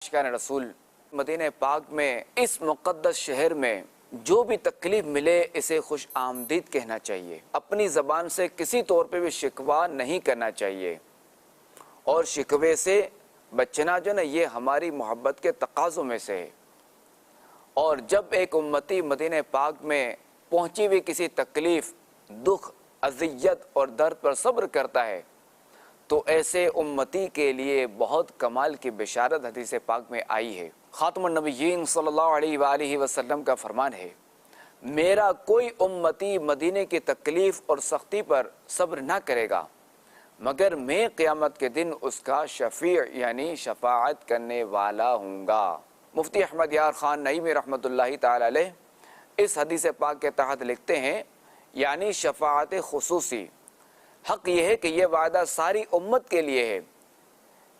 عاشقان رسول مدینہ پاک میں اس مقدس شہر میں جو بھی تکلیف ملے اسے خوش آمدید کہنا چاہیے، اپنی زبان سے کسی طور پہ بھی شکوہ نہیں کرنا چاہیے، اور شکوے سے بچنا جو نا یہ ہماری محبت کے تقاضوں میں سے ہے۔ اور جب ایک امتی مدینہ پاک میں پہنچی ہوئی کسی تکلیف، دکھ، اذیت اور درد پر صبر کرتا ہے تو ایسے امتی کے لیے بہت کمال کی بشارت حدیث پاک میں آئی ہے۔ خاتم النبیین صلی اللہ علیہ وآلہ وسلم کا فرمان ہے، میرا کوئی امتی مدینے کی تکلیف اور سختی پر صبر نہ کرے گا مگر میں قیامت کے دن اس کا شفیع یعنی شفاعت کرنے والا ہوں گا۔ مفتی احمد یار خان نعیمی رحمۃ اللہ تعالی علیہ اس حدیث پاک کے تحت لکھتے ہیں، یعنی شفاعت خصوصی۔ حق یہ ہے کہ یہ وعدہ ساری امت کے لیے ہے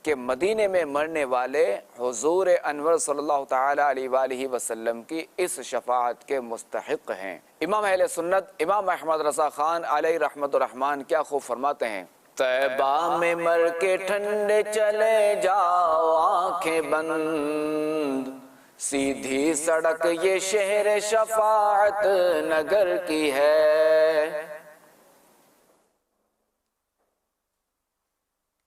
کہ مدینے میں مرنے والے حضور انور صلی اللہ تعالی علیہ وآلہ وسلم کی اس شفاعت کے مستحق ہیں۔ امام اہل سنت امام احمد رضا خان علیہ رحمت الرحمن کیا خوب فرماتے ہیں، طیبہ میں مر کے ٹھنڈے چلے جاؤ آنکھیں بند، سیدھی سڑک یہ شہر شفاعت نگر کی ہے۔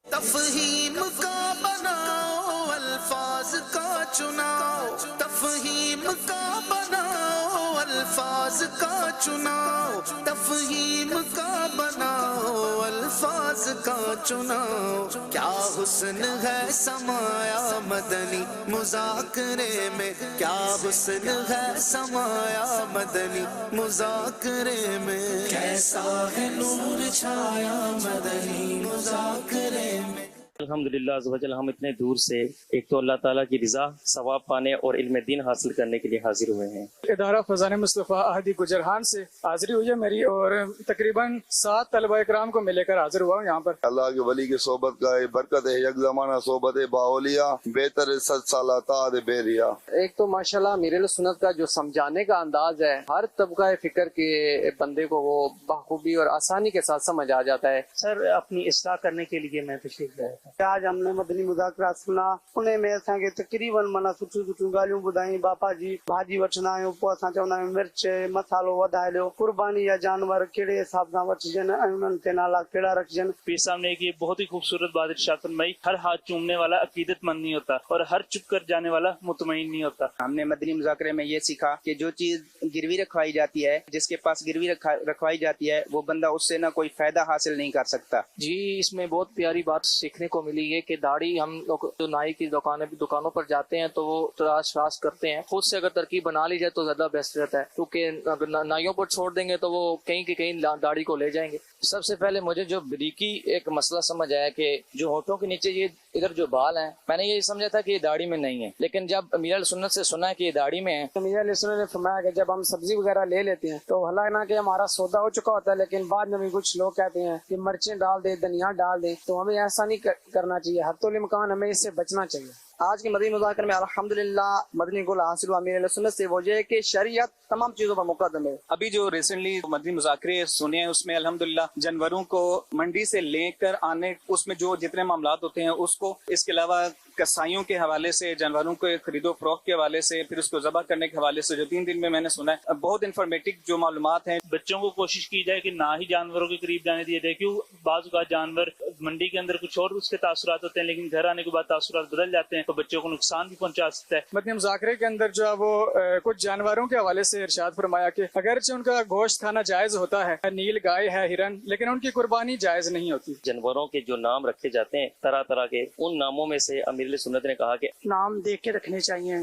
تفہیم کا بناؤ الفاظ کا چناؤ، تفہیم کا بناؤ الفاظ کا چناؤ، تفہیم کا بناؤ الفاظ کا چناؤ۔ کیا حسن ہے سمایا مدنی مذاکرے میں، کیا حسن ہے سمایا مدنی مذاکرے میں، کیسا ہے نور چھایا مدنی مذاکرے میں۔ الحمدللہ عز و جل ہم اتنے دور سے ایک تو اللہ تعالیٰ کی رضا، ثواب پانے اور علم دین حاصل کرنے کے لیے حاضر ہوئے ہیں۔ ادارہ فیضان مصطفیٰ احدی گجرہان سے حاضری ہوئی ہے میری، اور تقریباً 7 طلبہ اکرام کو میں لے کر حاضر ہوا ہوں یہاں پر۔ اللہ کے ولی کی صحبت کا برکت ہے، یک زمانہ صحبت باولیہ، بہتر 7 سالہ تعاد بیریا۔ ایک تو ماشاءاللہ میرے سنت کا جو سمجھانے کا انداز ہے، ہر طبقہ فکر کے بندے کو وہ بخوبی اور آسانی کے ساتھ سمجھ آ جاتا ہے۔ سر اپنی اصلاح کرنے کے لیے میں تشریف لایا تھا۔ آج ہم نے مدنی مذاکرات سنا، انہیں میں اساں کے تقریباً منا سٹھیوں سٹھیوں ڳالهيون ٻڌايون، باپا جی بھاجي وٺندا آهيون، پوءِ اساں چوندا آهيون مرچ مسالو وڌائي ڏيو، قربانی یا جانور کهڙے حساب سان وٺجن ۽ انهن تي نالا کهڙا رکجن۔ پیر صاحب نے ایک یہ بہت ہی خوبصورت بات ارشاد فرمائی، ہر ہاتھ چومنے والا عقیدت مند نہیں ہوتا اور ہر چپ کر جانے والا مطمئن نہیں ہوتا۔ ہم نے مدنی مذاکرے میں یہ سیکھا کہ جو چیز گروی رکھوائی جاتی ہے، جس کے پاس گروی رکھوائی جاتی ہے، وہ بندہ اس سے نہ کوئی فائدہ حاصل نہیں کر سکتا۔ جی اس میں بہت پیاری بات سیکھنے کو ملی ہے کہ داڑھی ہم لوگ جو نائی کی دکانوں پر جاتے ہیں تو وہ تراش راش کرتے ہیں، خود سے اگر ترکیب بنا لی جائے تو زیادہ بیسٹ رہتا ہے، کیونکہ اگر نائیوں پر چھوڑ دیں گے تو وہ کہیں کہ کہیں داڑھی کو لے جائیں گے۔ سب سے پہلے مجھے جو بریکی ایک مسئلہ سمجھ آیا کہ جو ہونٹوں کے نیچے یہ ادھر جو بال ہیں، میں نے یہ سمجھا تھا کہ یہ داڑھی میں نہیں ہے، لیکن جب امیر علیہ سنت سے سنا کہ یہ داڑھی میں ہے۔ امیر علیہ سنت نے فرمایا کہ جب ہم سبزی وغیرہ لے لیتے ہیں تو حالانکہ ہمارا سودا ہو چکا ہوتا ہے، لیکن بعد میں بھی کچھ لوگ کہتے ہیں کہ مرچیں ڈال دے، دھنیا ڈال دے، تو ہمیں ایسا نہیں کرنا چاہیے، حتی الامکان ہمیں اس سے بچنا چاہیے۔ آج کے مدنی مذاکرے میں الحمدللہ مدنی گول حاصل ہوا امیر علیہ سنت سے، وہ یہ ہے کہ شریعت تمام چیزوں پر مقدم ہے۔ ابھی جو ریسنٹلی مدنی مذاکرے سنے ہیں اس میں الحمدللہ جانوروں کو منڈی سے لے کر آنے، اس میں جو جتنے معاملات ہوتے ہیں اس کو، اس کے علاوہ کسائیوں کے حوالے سے، جانوروں کے خرید و فروخت کے حوالے سے، پھر اس کو ذبح کرنے کے حوالے سے جو 3 دن میں میں نے سنا ہے، بہت انفارمیٹک جو معلومات ہیں۔ بچوں کو کوشش کی جائے کہ نہ ہی جانوروں کے قریب جانے دیا جائے، کیوں بعض اوقات جانور منڈی کے اندر کچھ اور اس کے تاثرات ہوتے ہیں، لیکن گھر آنے کے بعد تاثرات بدل جاتے ہیں تو بچوں کو نقصان بھی پہنچا سکتا ہے۔ مدنی مذاکرے کے اندر جو ہے وہ کچھ جانوروں کے حوالے سے ارشاد فرمایا کہ اگرچہ ان کا گوشت کھانا جائز ہوتا ہے، نیل گائے ہے، ہرن، لیکن ان کی قربانی جائز نہیں ہوتی۔ جانوروں کے جو نام رکھے جاتے ہیں طرح طرح کے، ان ناموں میں سے امیر علیہ سنت نے کہا کہ نام دیکھ کے رکھنے چاہیے،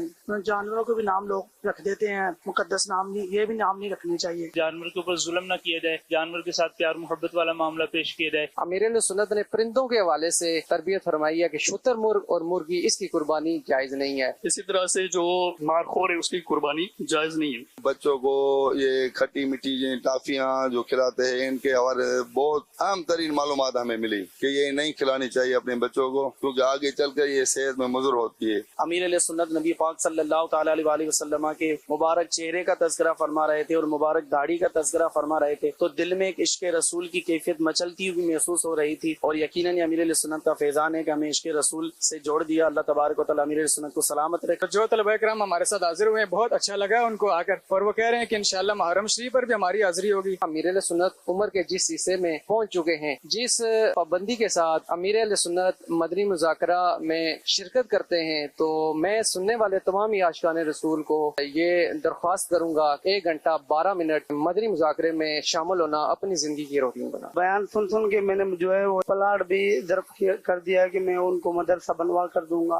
جانوروں کو بھی نام لوگ رکھ دیتے ہیں، مقدس نام نہیں، یہ بھی نام نہیں رکھنے چاہیے۔ جانور کے اوپر ظلم نہ کیا جائے، جانور کے ساتھ پیار محبت والا معاملہ پیش کیا جائے۔ امیر علیہ سنت نے پرندوں کے حوالے سے تربیت فرمائی ہے کہ شتر مرغ اور مرغی اس کی قربانی جائز نہیں ہے۔ اسی طرح سے جو مارخور ہے اس کی قربانی جائز نہیں ہے۔ بچوں کو یہ کھٹی میٹھی ٹافیاں جو کھلاتے ہیں، ان کے حوالے بہت اہم ترین معلومات ہمیں ملی کہ یہ نہیں کھلانی چاہیے اپنے بچوں کو، کیونکہ آگے چل کر یہ صحت میں مضر ہوتی ہے۔ امیر علیہ سنت نبی پاک صلی اللہ تعالیٰ علیہ وآلہ وسلم کے مبارک چہرے کا تذکرہ فرما رہے تھے اور مبارک داڑھی کا تذکرہ فرما رہے تھے، تو دل میں ایک عشق رسول کی کیفیت مچلتی ہوئی محسوس ہو رہی تھی، اور یقیناً امیر علیہ سنت کا فیضان ہے کہ ہمیں عشق رسول سے جوڑ دیا اللہ تبارک तबारक व तआला अमीर सुन्नत को सलामत रखे। जो तलबा करम हमारे साथ हाजिर हुए हैं, बहुत अच्छा लगा उनको आकर, और वो कह रहे हैं कि इंशाअल्लाह मुहर्रम शरीफ पर भी हमारी हाजिरी होगी। अमीर सुन्नत उम्र के जिस हिस्से में पहुंच चुके हैं, जिस पाबंदी के साथ अमीर सुन्नत मदनी मुज़ाकरा में शिरकत करते हैं, तो मैं सुनने वाले तमाम ही आशिकान रसूल को ये दरख्वास्त करूंगा 1 घंटा 12 मिनट मदनी मुज़ाकरे में शामिल होना अपनी जिंदगी की रूटीन बना। बयान सुन सुन के मैंने जो है वो प्लाट भी दरख्त कर दिया है कि मैं उनको मदरसा बनवा कर दूंगा।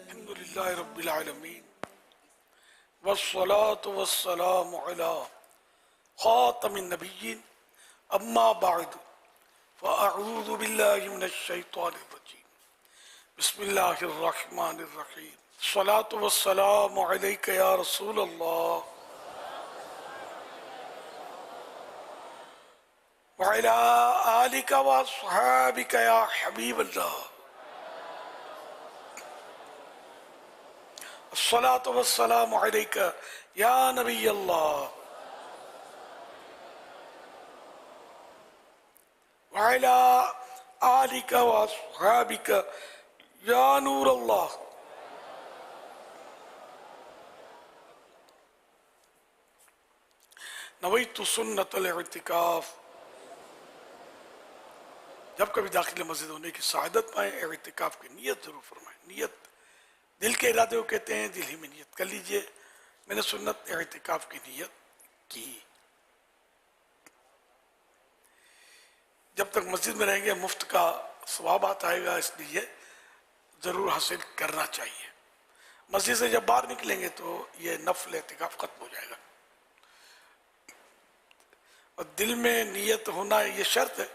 अल्हम्दुलिल्लाहि रब्बिल आलमीन वस्सलातु वस्सलामु अला खातमिन नबिय्यीन अम्मा बअद फ़अऊज़ु बिल्लाहि मिनश शैतानिर रजीम बिस्मिल्लाहिर रहमानिर रहीम सलातु वस्सलामु अलैका या रसूल अल्लाह व अला आलिका व अस्हाबिका या हबीब अल्लाह अस्सलातु वस्सलामु अलैका या नबी अल्लाह व अला आलिका व अस्हाबिका या नूर अल्लाह। नवैतु सुन्नतल इतिकाफ। जब कभी दाखिल मस्जिद होने की सआदत पाए, इतिकाफ की नियत जरूर फरमाएं। नियत दिल के इरादे को कहते हैं, दिल ही में नियत कर लीजिए। मैंने सुन्नत इतिकाफ की नियत की। जब तक मस्जिद में रहेंगे मुफ्त का सवाब आता आएगा, इसलिए जरूर हासिल करना चाहिए। मस्जिद से जब बाहर निकलेंगे तो ये नफल इतिकाफ खत्म हो जाएगा। और दिल में नियत होना ये शर्त है।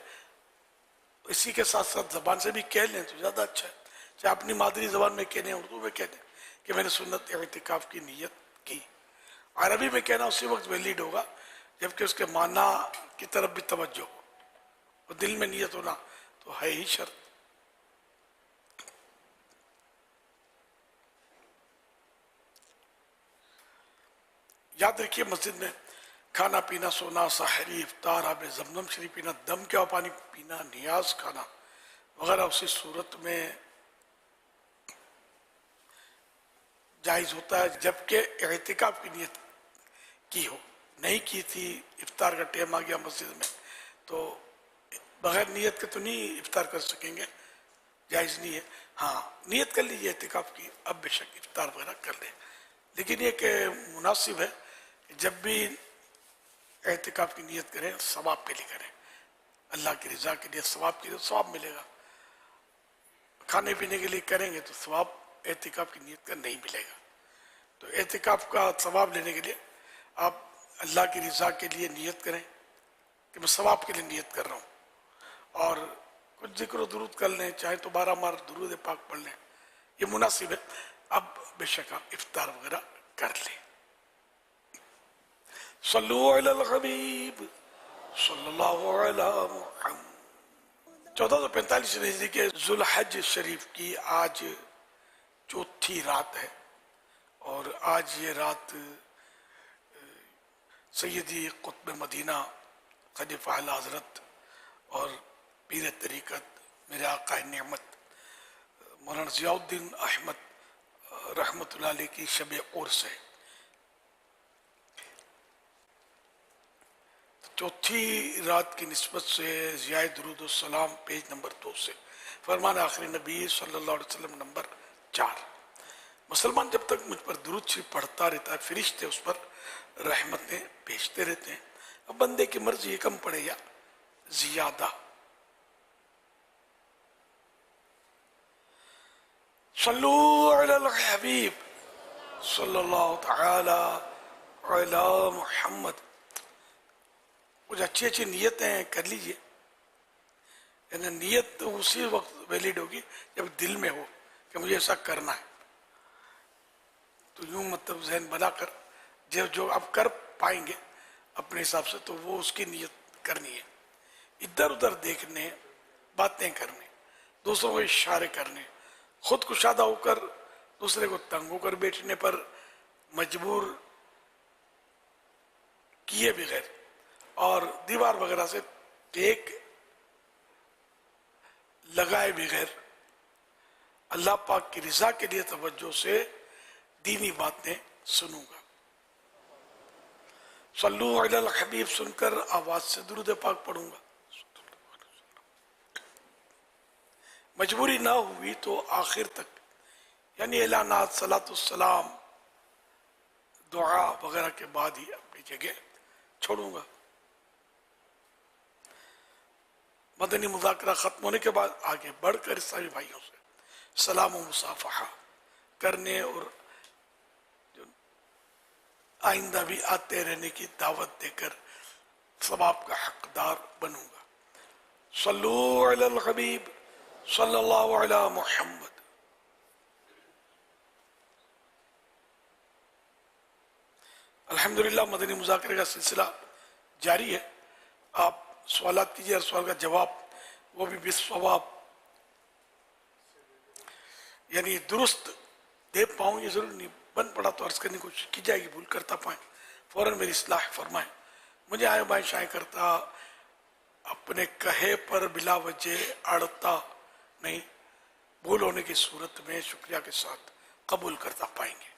इसी के साथ साथ जबान से भी कह लें तो ज़्यादा अच्छा है। चाहे अपनी मादरी जबान में कहने, उर्दू में कहने कि मैंने सुन्नत इतिकाफ की नियत की। अरबी में कहना उसी वक्त वैलिड होगा जबकि उसके माना की तरफ भी तवज्जो हो। और दिल में नियत होना तो है ही शर्त। याद रखिए, मस्जिद में खाना पीना, सोना, सहरी, इफ्तार, आब ज़मज़म शरीफ पीना, दम क्या पानी पीना, नियाज खाना वगैरह उसी सूरत में जायज़ होता है जबकि इतिकाफ की नियत की हो। नहीं की थी, इफ्तार का टाइम आ गया मस्जिद में, तो बगैर नियत के तो नहीं इफ्तार कर सकेंगे, जायज़ नहीं है। हाँ, नियत कर लीजिए इतिकाफ की, अब बेशक इफ्तार वगैरह कर लें। लेकिन ये कि मुनासिब है जब भी एहतिकाफ की नियत करें सवाब के लिए करें, अल्लाह की रज़ा के लिए सवाब के लिए सवाब मिलेगा। खाने पीने के लिए करेंगे तो सवाब एहतिकाफ की नियत का नहीं मिलेगा। तो एहतिकाफ का सवाब लेने के लिए आप अल्लाह की रज़ा के लिए नियत करें कि मैं सवाब के लिए नियत कर रहा हूँ, और कुछ जिक्र दुरूद कर लें, चाहे तो 12 बार दुरूद पाक पढ़ लें, ये मुनासिब है। अब बेशक आप इफ्तार वगैरह कर लें। सल्लु अलल हबीब सल्लल्लाहु अलैहि मुहम्मद। 1445 हिजरी के जुल्हज शरीफ की आज चौथी रात है, और आज ये रात सैयदी कुतुब मदीना खलीफा आला हज़रत और पीर तरीक़त मेरे आका नेमत मौलाना ज़ियाउद्दीन अहमद रहमतुल्लाह अलैह की शब उर्स है। चौथी रात की निस्बत से ज़ियाए दुरूद सलाम पेज नंबर 2 से फरमान आखिरी नबी सल्लल्लाहु अलैहि वसल्लम नंबर 4। मुसलमान जब तक मुझ पर दुरूद शरीफ पढ़ता रहता है, फरिश्ते उस पर रहमतें भेजते रहते हैं। अब बंदे की मर्जी कम पड़े या ज्यादा। सल्लू अलल हबीब सल्लल्लाहु तआला अला मुहम्मद। कुछ अच्छी अच्छी नियतें कर लीजिए। यानी नियत तो उसी वक्त वैलिड होगी जब दिल में हो कि मुझे ऐसा करना है। तो यूं मतलब जहन बनाकर जो आप कर पाएंगे अपने हिसाब से, तो वो उसकी नियत करनी है। इधर उधर देखने, बातें करने, दूसरों को इशारे करने, खुद कुशादा होकर दूसरे को तंग होकर बैठने पर मजबूर किए बगैर और दीवार वगैरह से टेक लगाए बगैर अल्लाह पाक की रजा के लिए तवज्जो से दीनी बातें सुनूंगा। सल्लु अलल हबीब सुनकर आवाज से दुरूद पाक पढ़ूंगा। मजबूरी ना हुई तो आखिर तक यानी एलानात सलातुस्सलाम दुआ वगैरह के बाद ही अपनी जगह छोड़ूंगा। मदनी मुज़ाकरा खत्म होने के बाद आगे बढ़कर इस्लामी भाइयों से सलाम और मुसाफहा करने और आइंदा भी आते रहने की दावत देकर सवाब का हकदार बनूंगा। सल्लु अलल हबीब सल्लल्लाहु अलैहि मुहम्मद। अल्हम्दुलिल्लाह मदनी मुज़ाकरे का सिलसिला जारी है। आप सवालात कीजिए और सवाल का जवाब वो भी बिस्सवाब यानी दुरुस्त दे पाऊँ ये जरूर नहीं, बन पड़ा तो अर्ज करने की कोशिश की जाएगी, भूल करता पाए फौरन मेरी इस्लाह फरमाएं। मुझे आए बाएं शाये करता अपने कहे पर बिला वजह अड़ता नहीं, भूल होने की सूरत में शुक्रिया के साथ कबूल करता पाएंगे।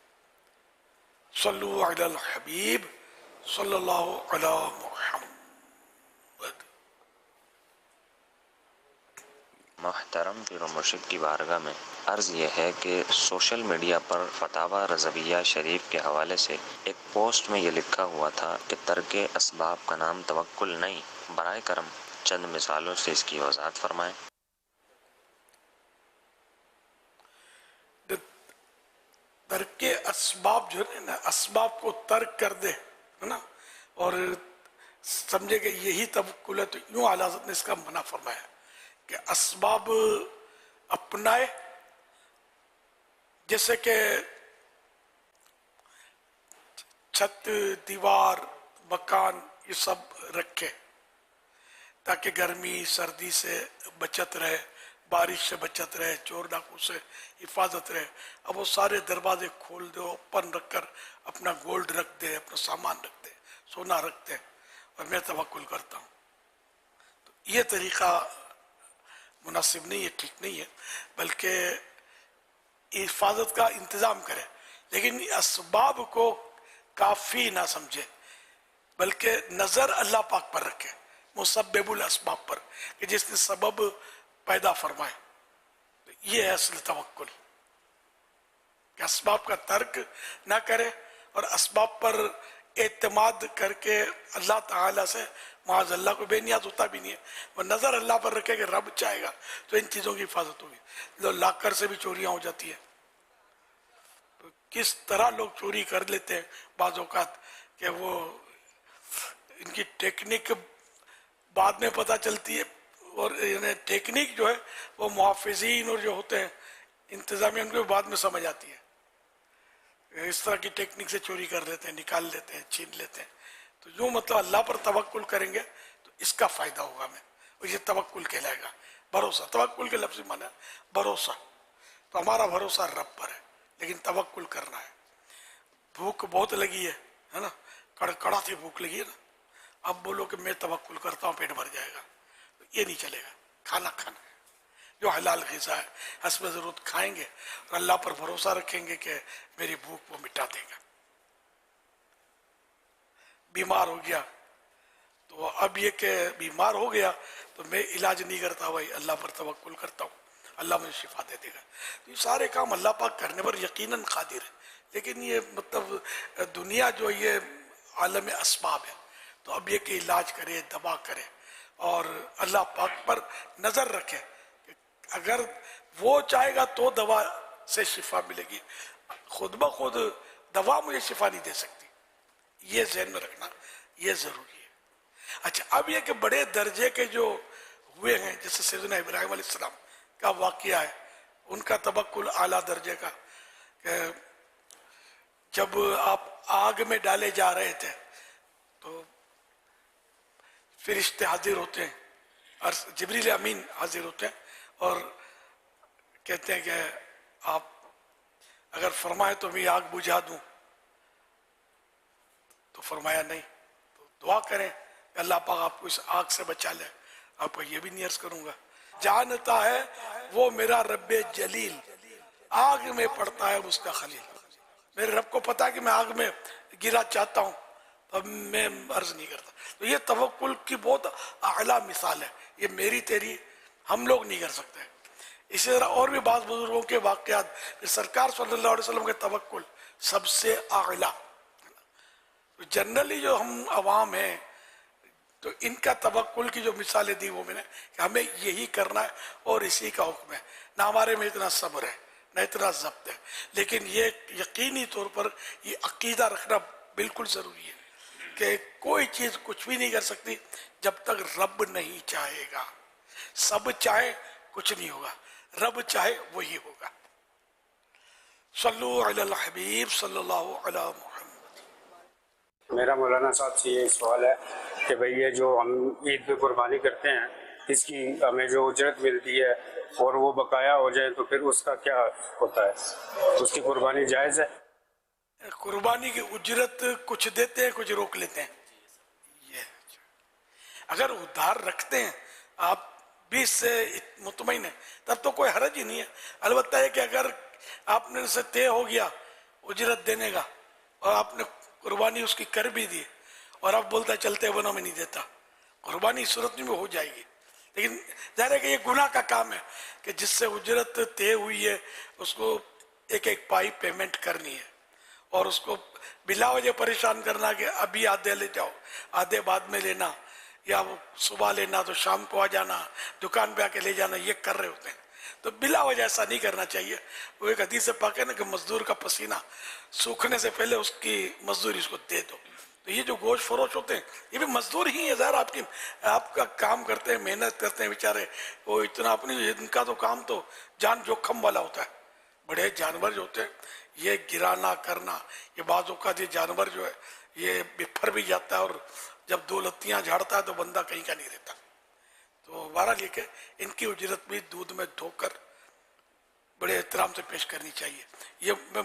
सल्लु अलल हबीब सल्लल्लाहु अलैहि मुहम्मद। मोहतरम पीर मुर्शिद की बारगाह में अर्ज़ यह है कि सोशल मीडिया पर फतावा रज़विया शरीफ के हवाले से एक पोस्ट में ये लिखा हुआ था कि तर्के असबाब का नाम तवक्कुल नहीं, बराए करम चंद मिसालों से इसकी वज़ाहत फरमाएं। तर्के असबाब जो है ना, असबाब को तर्क कर दे है ना, और समझे कि यही तवक्कुल है, तो यूं आला हज़रत ने इसका मना फरमाया कि असबाब अपनाए, जैसे कि छत दीवार मकान ये सब रखे ताकि गर्मी सर्दी से बचत रहे, बारिश से बचत रहे, चोर डाकू से हिफाजत रहे। अब वो सारे दरवाजे खोल दो, ओपन रख कर अपना गोल्ड रख दे, अपना सामान रख दे, सोना रख दे और मैं तवक्कुल करता हूँ, तो ये तरीका मुनासिब नहीं है, ठीक नहीं है। बल्कि हिफाजत का इंतज़ाम करे, लेकिन असबाब को काफ़ी ना समझे, बल्कि नज़र अल्लाह पाक पर रखे, मुसब्बिबुल असबाब पर, कि जिसने सबब पैदा फरमाए। तो ये है असल तवक्कुल कि असबाब का तर्क ना करे और असबाब पर एतमाद करके अल्लाह ताला से माज़ अल्लाह को बेनियाज होता भी नहीं है, वो नज़र अल्लाह पर रखे कि रब चाहेगा तो इन चीज़ों की हिफाजत होगी। जो लाकर से भी चोरियाँ हो जाती है, तो किस तरह लोग चोरी कर लेते हैं बाज़ औक़ात कि वो इनकी टेक्निक बाद में पता चलती है, और टेक्निक जो है वो मुहाफ़िज़ीन और जो होते हैं इंतज़ामिया उनको बाद में समझ आती है। इस तरह की टेक्निक से चोरी कर लेते हैं, निकाल लेते हैं, छीन लेते हैं। तो यूँ मतलब अल्लाह पर तवक्कुल करेंगे तो इसका फ़ायदा होगा हमें, और ये तवक्कुल कहलाएगा। भरोसा, तवक्कुल के लफ्ज़ माने भरोसा, तो हमारा भरोसा रब पर है, लेकिन तवक्कुल करना है। भूख बहुत लगी है ना, कड़कड़ा थी भूख लगी है ना, अब बोलो कि मैं तवक्कुल करता हूँ पेट भर जाएगा, तो ये नहीं चलेगा। खाना खाना है जो हलाल ग़िज़ा है, हस्ब ज़रूरत खाएंगे और अल्लाह पर भरोसा रखेंगे कि मेरी भूख वो मिटा देगा। बीमार हो गया तो अब ये कि बीमार हो गया तो मैं इलाज नहीं करता, भाई अल्लाह पर तवक्कुल करता हूँ, अल्लाह मुझे शिफा दे देगा। तो ये सारे काम अल्लाह पाक करने पर यकीनन कादिर है, लेकिन ये मतलब दुनिया जो ये आलम असबाब है, तो अब ये कि इलाज करे, दवा करे और अल्लाह पाक पर नज़र रखे कि अगर वो चाहेगा तो दवा से शिफा मिलेगी, खुद ब खुद दवा मुझे शिफा नहीं दे सकती। ये ज़हन में रखना ये ज़रूरी है। अच्छा, अब ये कि बड़े दर्जे के जो हुए हैं, जैसे सैयदना इब्राहिम अलैहिस्सलाम का वाक़या है, उनका तवक्कुल आला दर्जे का, जब आप आग में डाले जा रहे थे तो फरिश्ते हाजिर होते हैं और जिब्रील अमीन हाजिर होते हैं और कहते हैं कि आप अगर फरमाए तो मैं आग बुझा दूं, तो फरमाया नहीं, तो दुआ करें अल्लाह पाक आपको इस आग से बचा ले। आपको ये भी नहीं अर्ज करूंगा जानता है वो मेरा रब्बे जलील, आग में पड़ता है उसका खलील। मेरे रब को पता है कि मैं आग में गिरा चाहता हूँ, अब मैं अर्ज नहीं करता। तो ये तवक्कुल की बहुत आला मिसाल है, ये मेरी तेरी हम लोग नहीं कर सकते। इसी तरह और भी बात बुजुर्गों के वाक़यात, सरकार सल्लल्लाहु अलैहि वसल्लम के तवक्कुल सबसे आला। जनरली जो हम अवाम हैं तो इनका तवक्कुल की जो मिसालें दी वो मैंने कि हमें यही करना है और इसी का हुक्म है, ना हमारे में इतना सब्र है ना इतना ज़ब्त है। लेकिन ये यकीनी तौर पर ये अकीदा रखना बिल्कुल ज़रूरी है कि कोई चीज़ कुछ भी नहीं कर सकती जब तक रब नहीं चाहेगा। सब चाहे कुछ नहीं होगा, रब चाहे वही होगा। सल्लु अलल हबीब सल्लल्लाहु अलैहि वसल्लम। मेरा मौलाना साहब से ये सवाल है कि भाई ये जो हम ईद पे कुर्बानी करते हैं, इसकी हमें जो उजरत मिलती है और वो बकाया हो जाए तो फिर उसका क्या होता है, उसकी कुर्बानी जायज़ है? कुर्बानी की उजरत कुछ देते हैं, कुछ रोक लेते हैं। ये अगर उधार रखते हैं आप 20 से मुतमईन है तब तो कोई हरज ही नहीं है। अलबत्ता है कि अगर आपने से तय हो गया उजरत देने का और आपने कुर्बानी उसकी कर भी दी और अब बोलता है चलते बनो में नहीं देता, कुर्बानी सूरत में हो जाएगी। लेकिन ज़ाहिर है कि ये गुनाह का काम है कि जिससे उजरत तय हुई है उसको एक एक पाई पेमेंट करनी है और उसको बिला वजह परेशान करना कि अभी आधे ले जाओ आधे बाद में लेना, या वो सुबह लेना तो शाम को आ जाना, दुकान पे आके ले जाना, ये कर रहे होते हैं। तो बिला वजह ऐसा नहीं करना चाहिए। वो एक हदीस से पाक है ना कि मजदूर का पसीना सूखने से पहले उसकी मजदूरी उसको दे दो। तो ये जो गोश्त फरोश होते हैं ये भी मजदूर ही है, ज़रा आपका काम करते हैं, मेहनत करते हैं बेचारे, वो इतना अपनी इनका तो काम तो जान जोखम वाला होता है। बड़े जानवर जो होते हैं ये गिराना करना, ये बाजू का ये जानवर जो है ये बिफर भी जाता है और जब दो लत्तियाँ झाड़ता है तो बंदा कहीं का नहीं रहता। तो बहरहाल ये कि इनकी उजरत भी दूध में धोकर बड़े एहतराम से पेश करनी चाहिए। ये मैं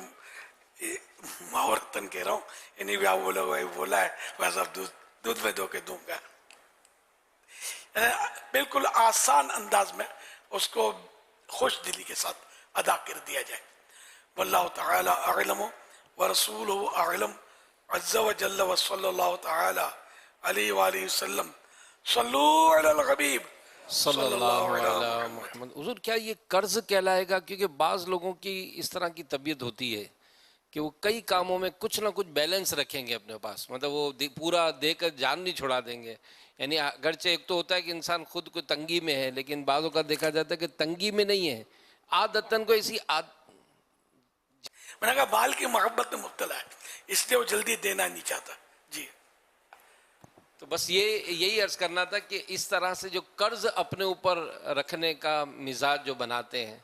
मावरतन कह रहा हूँ, इन्हीं भी आप बोला है वैसा दूध में धो के दूंगा। बिल्कुल आसान अंदाज में उसको खुश दिली के साथ अदा कर दिया जाए। वल्लाहु तआला अअलम व रसूलुहु अअलम अज़्ज़ा व जल्ल व सल्लल्लाहु तआला अलैहि व आलिहि वसल्लम। सल्लु अलल हबीब सल्लल्लाहु अलैहि मुहम्मद। हुजूर क्या ये कर्ज कहलाएगा? क्योंकि बाज़ लोगों की इस तरह की तबीयत होती है कि वो कई कामों में कुछ ना कुछ बैलेंस रखेंगे अपने पास, मतलब वो पूरा देकर जान नहीं छुड़ा देंगे। यानी अगरचे एक तो होता है कि इंसान खुद को तंगी में है, लेकिन बाज़ों का देखा जाता है कि तंगी में नहीं है, आदतन को ऐसी मैंने कहा बाल की मोहब्बत में मुब्तला है, इसलिए वो जल्दी देना नहीं चाहता जी। तो बस यही अर्ज करना था कि इस तरह से जो कर्ज अपने ऊपर रखने का मिजाज जो बनाते हैं,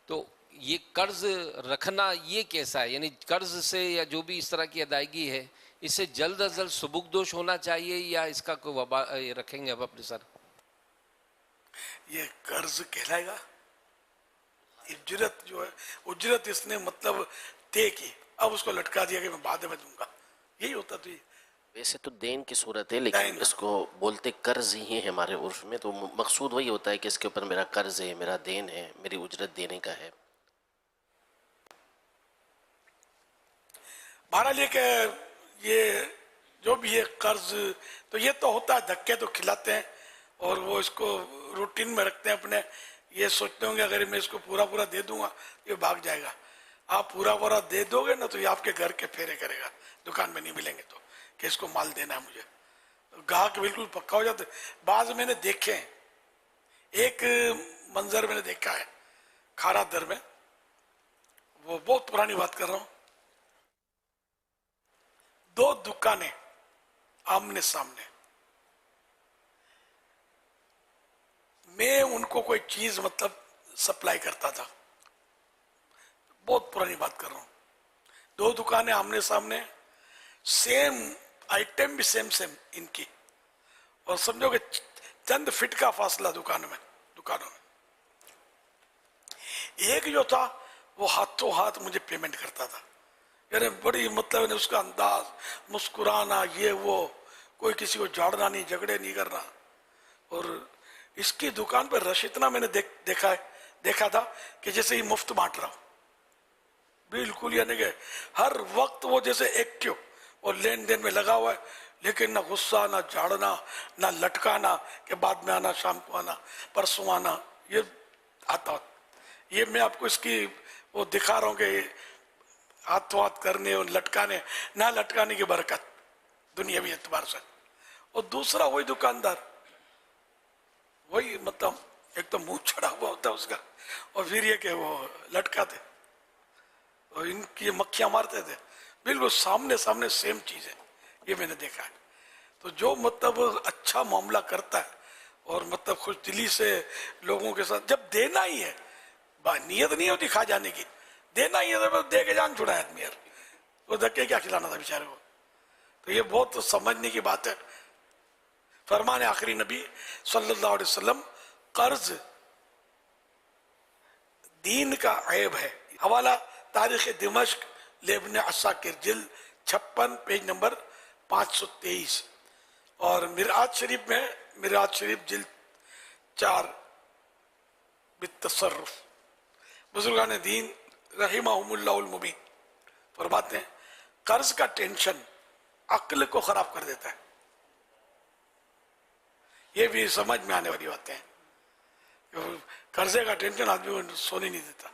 तो ये कर्ज रखना ये कैसा है? यानी कर्ज से या जो भी इस तरह की अदायगी है इससे जल्द अज जल्द सुबुकदोश होना चाहिए या इसका कोई वबा रखेंगे अब अपने सर? ये कर्ज कहलाएगा? उजरत जो है, उजरत इसने मतलब तय की, अब उसको लटका दिया कि मैं बाद में दूंगा, यही होता। तो ये वैसे तो देन की सूरत है, लेकिन इसको बोलते कर्ज ही है हमारे उर्फ में, तो मकसूद वही होता है कि इसके ऊपर मेरा कर्ज है, मेरा देन है, मेरी उजरत देने का है। बहरहाल ये जो भी है कर्ज, तो ये तो होता है, धक्के तो खिलाते हैं और वो इसको रूटीन में रखते हैं अपने, ये सोचते होंगे अगर मैं इसको पूरा पूरा दे दूंगा ये भाग जाएगा। आप पूरा पूरा दे दोगे ना तो ये आपके घर के फेरे करेगा, दुकान में नहीं मिलेंगे तो कि इसको माल देना है मुझे। तो ग्राहक बिल्कुल पक्का हो जाते। बाद मैंने देखे हैं, एक मंजर मैंने देखा है खारा दर में, वो बहुत पुरानी बात कर रहा हूँ, दो दुकानें आमने सामने, मैं उनको कोई चीज मतलब सप्लाई करता था, बहुत पुरानी बात कर रहा हूं, दो दुकानें आमने सामने, सेम आइटम भी सेम इनकी, और समझो कि चंद फीट का फासला दुकानों में। एक जो था वो हाथों हाथ मुझे पेमेंट करता था, यानी बड़ी मतलब उसका अंदाज, मुस्कुराना, ये वो, कोई किसी को झाड़ना नहीं, झगड़े नहीं करना, और اس کی دکان پہ رش اتنا میں نے دیکھا تھا کہ جیسے ہی مفت بانٹ رہا ہوں، بالکل، یعنی کہ ہر وقت وہ جیسے ایکٹیو اور لین دین میں لگا ہوا ہے، لیکن نہ غصہ، نہ جھاڑنا، نہ لٹکانا کہ بعد میں آنا، شام کو آنا، پرسوں آنا، یہ آتا. یہ میں آپ کو اس کی وہ دکھا رہا ہوں کہ ہاتھوں ہاتھ کرنے اور لٹکانے نہ لٹکانے کی برکت دنیاوی اعتبار سے. اور دوسرا وہی دکاندار، وہی مطلب ایک تو منہ چڑھا ہوا ہوتا ہے اس کا، اور پھر یہ کہ وہ لٹکاتے اور ان کی مکھیاں مارتے تھے، بالکل سامنے سیم چیز ہے. یہ میں نے دیکھا ہے. تو جو مطلب اچھا معاملہ کرتا ہے اور مطلب خوش دلی سے لوگوں کے ساتھ، جب دینا ہی ہے، نیت نہیں ہوتی کھا جانے کی، دینا ہی ہے تو دے کے جان چھڑا ہے آدمی یار، وہ دھکے کیا کھلانا تھا بیچارے کو. تو یہ بہت سمجھنے کی بات ہے. فرمان آخری نبی صلی اللہ علیہ وسلم، قرض دین کا عیب ہے. حوالہ تاریخ دمشق لابن عساکر، جلد 56، پیج نمبر 523، اور مرآت شریف میں، مرآت شریف جلد 4، بالتصرف. بزرگان دین رحمہم اللہ المبین فرماتے ہیں قرض کا ٹینشن عقل کو خراب کر دیتا ہے. یہ بھی سمجھ میں آنے والی باتیں ہیں. قرضے کا ٹینشن آدمی کو سونے نہیں دیتا،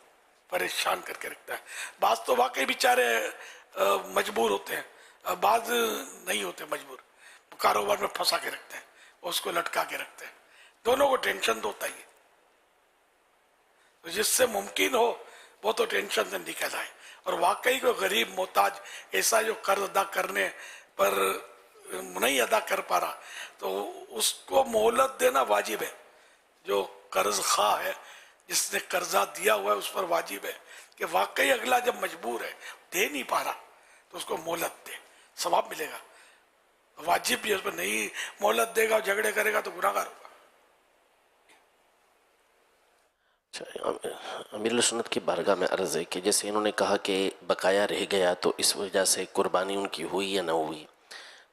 پریشان کر کے رکھتا ہے. بعض تو واقعی بیچارے مجبور ہوتے ہیں، بعض نہیں ہوتے مجبور، کاروبار میں پھنسا کے رکھتے ہیں، اس کو لٹکا کے رکھتے ہیں. دونوں کو ٹینشن تو ہوتا ہی ہے. جس سے ممکن ہو وہ تو ٹینشن سے نکل آئے. اور واقعی کوئی غریب محتاج ایسا جو قرض ادا کرنے پر نہیں ادا کر پا رہا، تو اس کو مہلت دینا واجب ہے. جو قرض خواہ ہے، جس نے قرضہ دیا ہوا ہے، اس پر واجب ہے کہ واقعی اگلا جب مجبور ہے، دے نہیں پا رہا، تو اس کو مہلت دے، ثواب ملے گا. واجب بھی اس پر نہیں مہلت دے گا، جھگڑے کرے گا تو گناہ گار ہوگا. امیر السنت کی بارگاہ میں عرض ہے کہ جیسے انہوں نے کہا کہ بقایا رہ گیا تو اس وجہ سے قربانی ان کی ہوئی یا نہ ہوئی.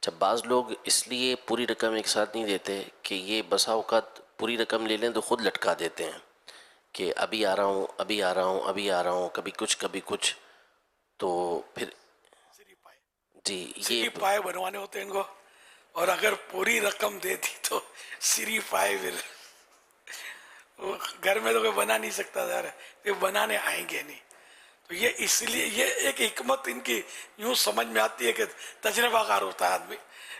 جب بعض لوگ اس لیے پوری رقم ایک ساتھ نہیں دیتے کہ یہ بسا اوقات پوری رقم لے لیں تو خود لٹکا دیتے ہیں کہ ابھی آ رہا ہوں، ابھی آ رہا ہوں، ابھی آ رہا ہوں، کبھی کچھ، تو پھر جی یہ پائے بنوانے ہوتے ہیں ان کو. اور اگر پوری رقم دے دی تو سری پائے پھر گھر میں تو کوئی بنا نہیں سکتا ظاہر ہے، یہ بنانے آئیں گے نہیں. تو یہ اس لیے یہ ایک حکمت ان کی یوں سمجھ میں آتی ہے کہ تجربہ کار ہوتا ہے آدمی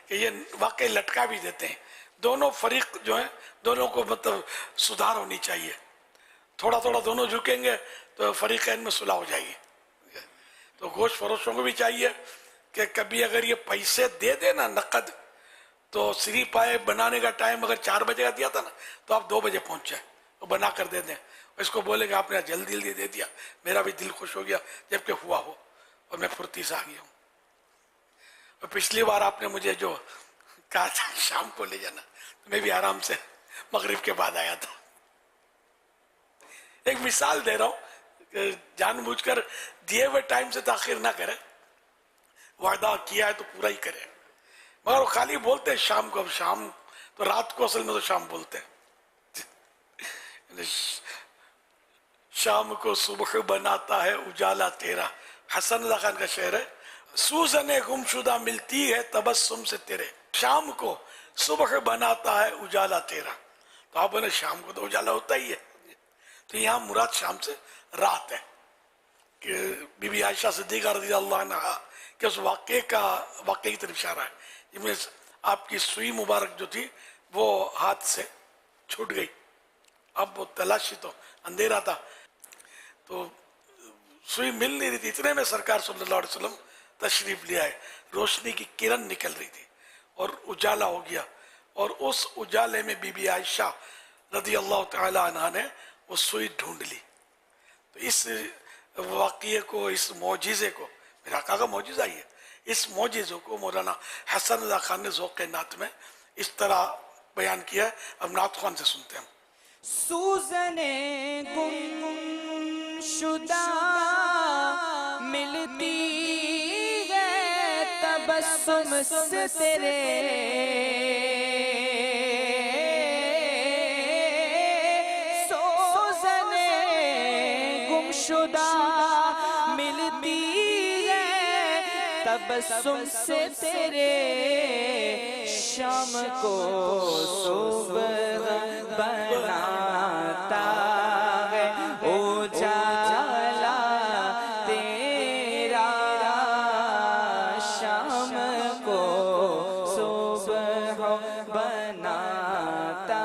کہ یہ واقعی لٹکا بھی دیتے ہیں. دونوں فریق جو ہیں، دونوں کو مطلب سدھار ہونی چاہیے. تھوڑا تھوڑا دونوں جھکیں گے تو فریقین میں صلح ہو جائے گی. تو گوشت فروشوں کو بھی چاہیے کہ کبھی اگر یہ پیسے دے دے نا نقد، تو سری پائے بنانے کا ٹائم اگر 4 بجے کا دیا تھا نا، تو آپ 2 بجے پہنچ جائیں، وہ بنا کر دے دیں. اس کو بولے کہ آپ نے جلدی دے دیا، میرا بھی دل خوش ہو گیا جبکہ ہوا ہو، اور میں پھرتی سے آ گیا ہوں. اور پچھلی بار آپ نے مجھے جو کہا تھا شام کو لے جانا، میں بھی آرام سے مغرب کے بعد آیا تھا. ایک مثال دے رہا ہوں کہ جان بوجھ کر دیے ہوئے ٹائم سے تاخیر نہ کرے، وعدہ کیا ہے تو پورا ہی کرے. مگر وہ خالی بولتے ہیں شام کو، اب شام تو رات کو اصل میں تو شام بولتے ہیں. شام کو صبح بناتا ہے اجالا تیرا، حسن رضا خان کا شعر ہے. سوزن گم شدہ ملتی ہے تبسم سے تیرے، شام کو صبح بناتا ہے اجالا تیرا. تو آپ نے شام کو تو اجالا ہوتا ہی ہے. تو یہاں مراد شام سے رات ہے کہ بی بی عائشہ صدیقہ رضی اللہ عنہ کہ اس واقعے کی طرف اشارہ ہے جن میں آپ کی سوئی مبارک جو تھی وہ ہاتھ سے چھوٹ گئی. اب وہ تلاشی تو اندھیرا تھا تو سوئی مل نہیں رہی تھی. اتنے میں سرکار صلی اللہ علیہ وسلم تشریف لے آئے، روشنی کی کرن نکل رہی تھی اور اجالا ہو گیا. اور اس اجالے میں بی بی عائشہ رضی اللہ تعالی عنہ نے وہ سوئی ڈھونڈ لی. تو اس واقعے کو، اس معجزے کو، میرا آقا کا معجزہ ہی ہے، اس معجزے کو مولانا حسن رضا خان نے ذوق نعت میں اس طرح بیان کیا ہے. اب نعت خوان سے سنتے ہیں. سوزن گم شدہ ملتی ہے تبسم سے تیرے، شدہ ملتی ہے تبسم سے تیرے شام کو صبح بناتا ہے اجالا تیرا شام کو صبح بناتا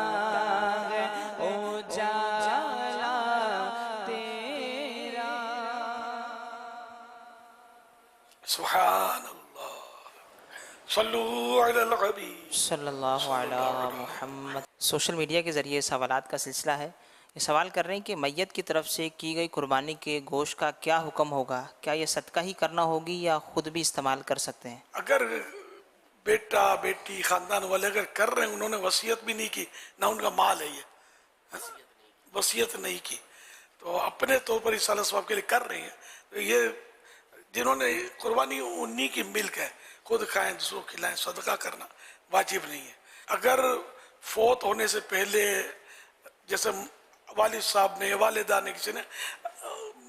ہے اجالا تیرا. سبحان اللہ. صلو علی الحبیب صلی اللہ علیہ محمد. سوشل میڈیا کے ذریعے سوالات کا سلسلہ ہے. یہ سوال کر رہے ہیں کہ میت کی طرف سے کی گئی قربانی کے گوشت کا کیا حکم ہوگا؟ کیا یہ صدقہ ہی کرنا ہوگی یا خود بھی استعمال کر سکتے ہیں؟ اگر بیٹا بیٹی خاندان والے اگر کر رہے ہیں، انہوں نے وصیت بھی نہیں کی، نہ ان کا مال ہے، یہ وصیت نہیں کی، تو اپنے طور پر اصالہ ثواب کے لیے کر رہے ہیں. تو یہ جنہوں نے قربانی انہی کی ملک ہے، خود کھائیں دوسروں کو کھلائیں. صدقہ کرنا واجب نہیں ہے. اگر فوت ہونے سے پہلے جیسے والد صاحب نے، والدہ نے، کسی نے